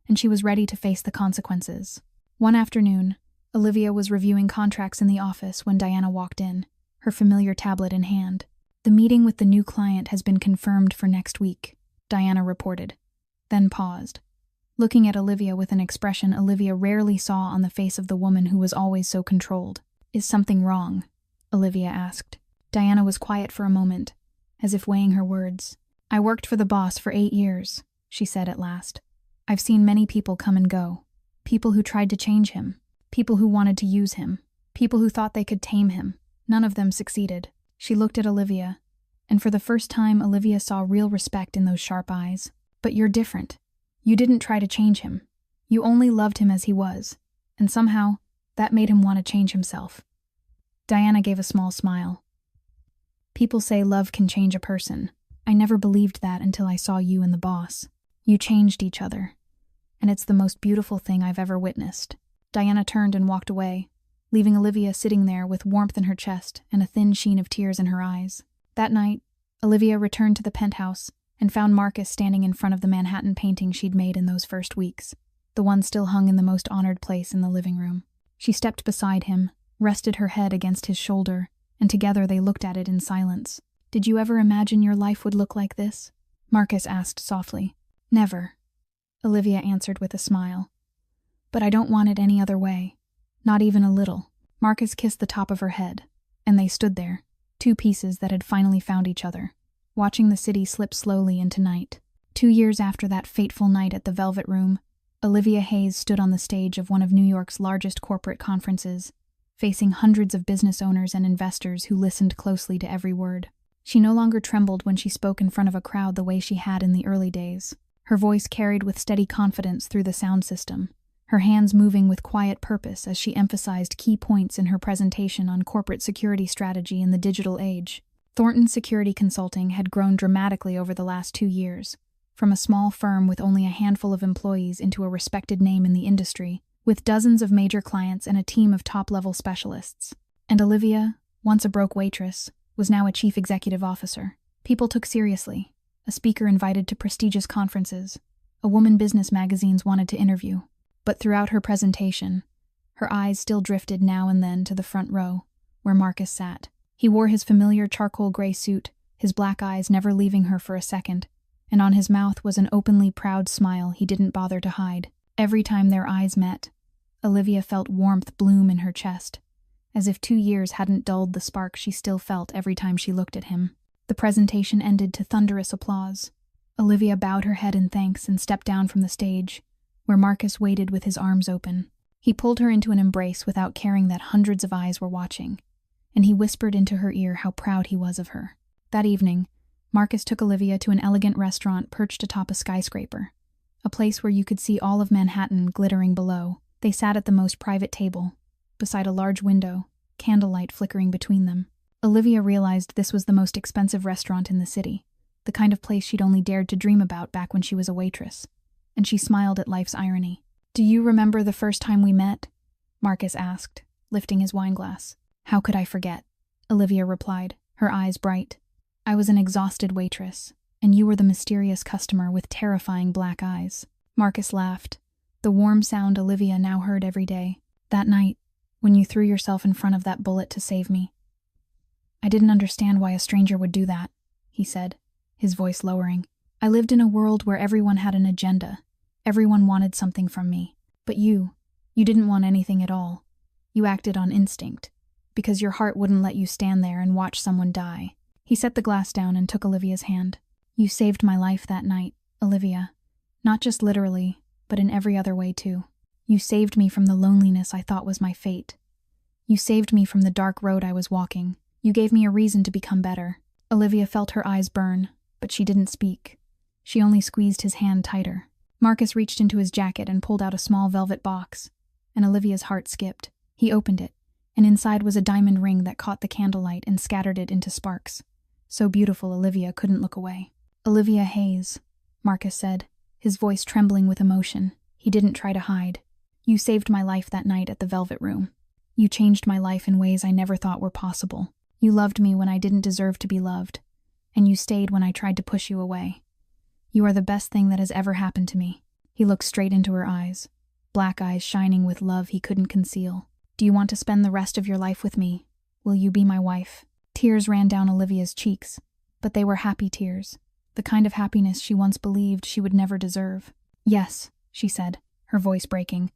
and she was ready to face the consequences. One afternoon, Olivia was reviewing contracts in the office when Diana walked in, her familiar tablet in hand. "The meeting with the new client has been confirmed for next week," Diana reported, then paused, looking at Olivia with an expression Olivia rarely saw on the face of the woman who was always so controlled. "Is something wrong?" Olivia asked. Diana was quiet for a moment, as if weighing her words. "I worked for the boss for 8 years, she said at last. "I've seen many people come and go. People who tried to change him. People who wanted to use him. People who thought they could tame him. None of them succeeded." She looked at Olivia, and for the first time Olivia saw real respect in those sharp eyes. "But you're different. You didn't try to change him. You only loved him as he was, and somehow that made him want to change himself." Diana gave a small smile. "People say love can change a person. I never believed that until I saw you and the boss. You changed each other, and it's the most beautiful thing I've ever witnessed." Diana turned and walked away, leaving Olivia sitting there with warmth in her chest and a thin sheen of tears in her eyes. That night, Olivia returned to the penthouse and found Marcus standing in front of the Manhattan painting she'd made in those first weeks, the one still hung in the most honored place in the living room. She stepped beside him, rested her head against his shoulder, and together they looked at it in silence. "Did you ever imagine your life would look like this?" Marcus asked softly. "Never," Olivia answered with a smile. "But I don't want it any other way. Not even a little." Marcus kissed the top of her head, and they stood there, two pieces that had finally found each other, watching the city slip slowly into night. 2 years after that fateful night at the Velvet Room, Olivia Hayes stood on the stage of one of New York's largest corporate conferences, facing hundreds of business owners and investors who listened closely to every word. She no longer trembled when she spoke in front of a crowd the way she had in the early days. Her voice carried with steady confidence through the sound system, her hands moving with quiet purpose as she emphasized key points in her presentation on corporate security strategy in the digital age. Thornton Security Consulting had grown dramatically over the last 2 years, from a small firm with only a handful of employees into a respected name in the industry, with dozens of major clients and a team of top-level specialists. And Olivia, once a broke waitress, was now a chief executive officer. People took seriously, a speaker invited to prestigious conferences, a woman business magazines wanted to interview. But throughout her presentation, her eyes still drifted now and then to the front row, where Marcus sat. He wore his familiar charcoal gray suit, his black eyes never leaving her for a second, and on his mouth was an openly proud smile he didn't bother to hide. Every time their eyes met, Olivia felt warmth bloom in her chest, as if 2 years hadn't dulled the spark she still felt every time she looked at him. The presentation ended to thunderous applause. Olivia bowed her head in thanks and stepped down from the stage, where Marcus waited with his arms open. He pulled her into an embrace without caring that hundreds of eyes were watching, and he whispered into her ear how proud he was of her. That evening, Marcus took Olivia to an elegant restaurant perched atop a skyscraper, a place where you could see all of Manhattan glittering below. They sat at the most private table, beside a large window, candlelight flickering between them. Olivia realized this was the most expensive restaurant in the city, the kind of place she'd only dared to dream about back when she was a waitress. And she smiled at life's irony. "Do you remember the first time we met?" Marcus asked, lifting his wineglass. "How could I forget?" Olivia replied, her eyes bright. "I was an exhausted waitress, and you were the mysterious customer with terrifying black eyes." Marcus laughed, the warm sound Olivia now heard every day. "That night, when you threw yourself in front of that bullet to save me. I didn't understand why a stranger would do that," he said, his voice lowering. "I lived in a world where everyone had an agenda. Everyone wanted something from me. But you didn't want anything at all. You acted on instinct, because your heart wouldn't let you stand there and watch someone die." He set the glass down and took Olivia's hand. "You saved my life that night, Olivia. Not just literally, but in every other way too. You saved me from the loneliness I thought was my fate. You saved me from the dark road I was walking. You gave me a reason to become better." Olivia felt her eyes burn, but she didn't speak. She only squeezed his hand tighter. Marcus reached into his jacket and pulled out a small velvet box, and Olivia's heart skipped. He opened it, and inside was a diamond ring that caught the candlelight and scattered it into sparks. So beautiful Olivia couldn't look away. "Olivia Hayes," Marcus said, his voice trembling with emotion. He didn't try to hide. "You saved my life that night at the Velvet Room. You changed my life in ways I never thought were possible. You loved me when I didn't deserve to be loved, and you stayed when I tried to push you away. You are the best thing that has ever happened to me." He looked straight into her eyes, black eyes shining with love he couldn't conceal. "Do you want to spend the rest of your life with me? Will you be my wife?" Tears ran down Olivia's cheeks, but they were happy tears, the kind of happiness she once believed she would never deserve. "Yes," she said, her voice breaking.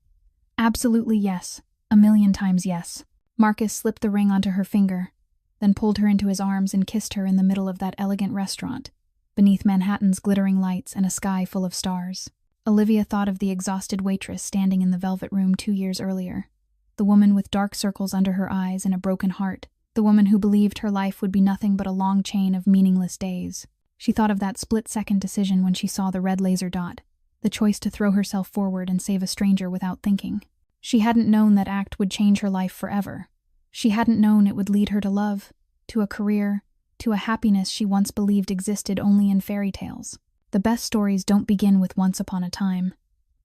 "Absolutely yes. 1,000,000 times yes." Marcus slipped the ring onto her finger, then pulled her into his arms and kissed her in the middle of that elegant restaurant, beneath Manhattan's glittering lights and a sky full of stars. Olivia thought of the exhausted waitress standing in the Velvet Room 2 years earlier, the woman with dark circles under her eyes and a broken heart, the woman who believed her life would be nothing but a long chain of meaningless days. She thought of that split-second decision when she saw the red laser dot, the choice to throw herself forward and save a stranger without thinking. She hadn't known that act would change her life forever. She hadn't known it would lead her to love, to a career, to a happiness she once believed existed only in fairy tales. The best stories don't begin with once upon a time.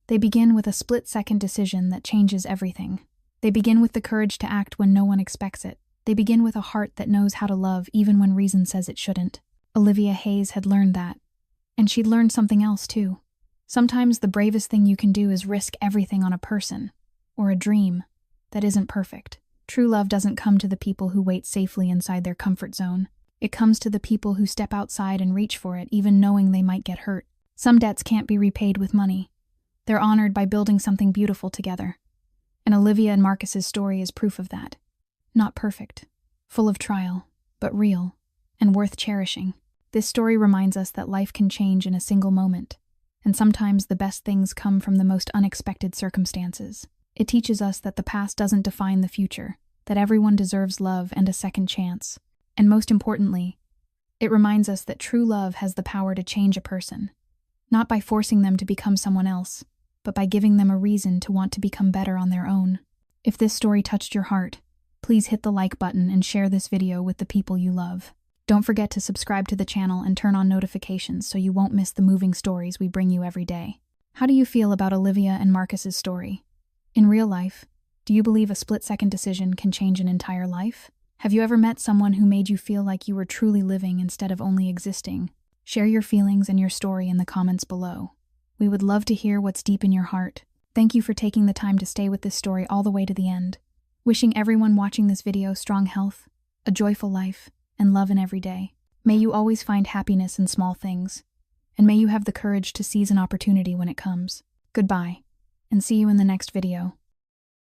They begin with a split-second decision that changes everything. They begin with the courage to act when no one expects it. They begin with a heart that knows how to love even when reason says it shouldn't. Olivia Hayes had learned that. And she'd learned something else too. Sometimes the bravest thing you can do is risk everything on a person, or a dream, that isn't perfect. True love doesn't come to the people who wait safely inside their comfort zone. It comes to the people who step outside and reach for it even knowing they might get hurt. Some debts can't be repaid with money. They're honored by building something beautiful together. And Olivia and Marcus's story is proof of that. Not perfect, full of trial, but real, and worth cherishing. This story reminds us that life can change in a single moment, and sometimes the best things come from the most unexpected circumstances. It teaches us that the past doesn't define the future, that everyone deserves love and a second chance. And most importantly, it reminds us that true love has the power to change a person, not by forcing them to become someone else, but by giving them a reason to want to become better on their own. If this story touched your heart, please hit the like button and share this video with the people you love. Don't forget to subscribe to the channel and turn on notifications so you won't miss the moving stories we bring you every day. How do you feel about Olivia and Marcus's story? In real life, do you believe a split-second decision can change an entire life? Have you ever met someone who made you feel like you were truly living instead of only existing? Share your feelings and your story in the comments below. We would love to hear what's deep in your heart. Thank you for taking the time to stay with this story all the way to the end. Wishing everyone watching this video strong health, a joyful life, and love in every day. May you always find happiness in small things, and may you have the courage to seize an opportunity when it comes. Goodbye, and see you in the next video.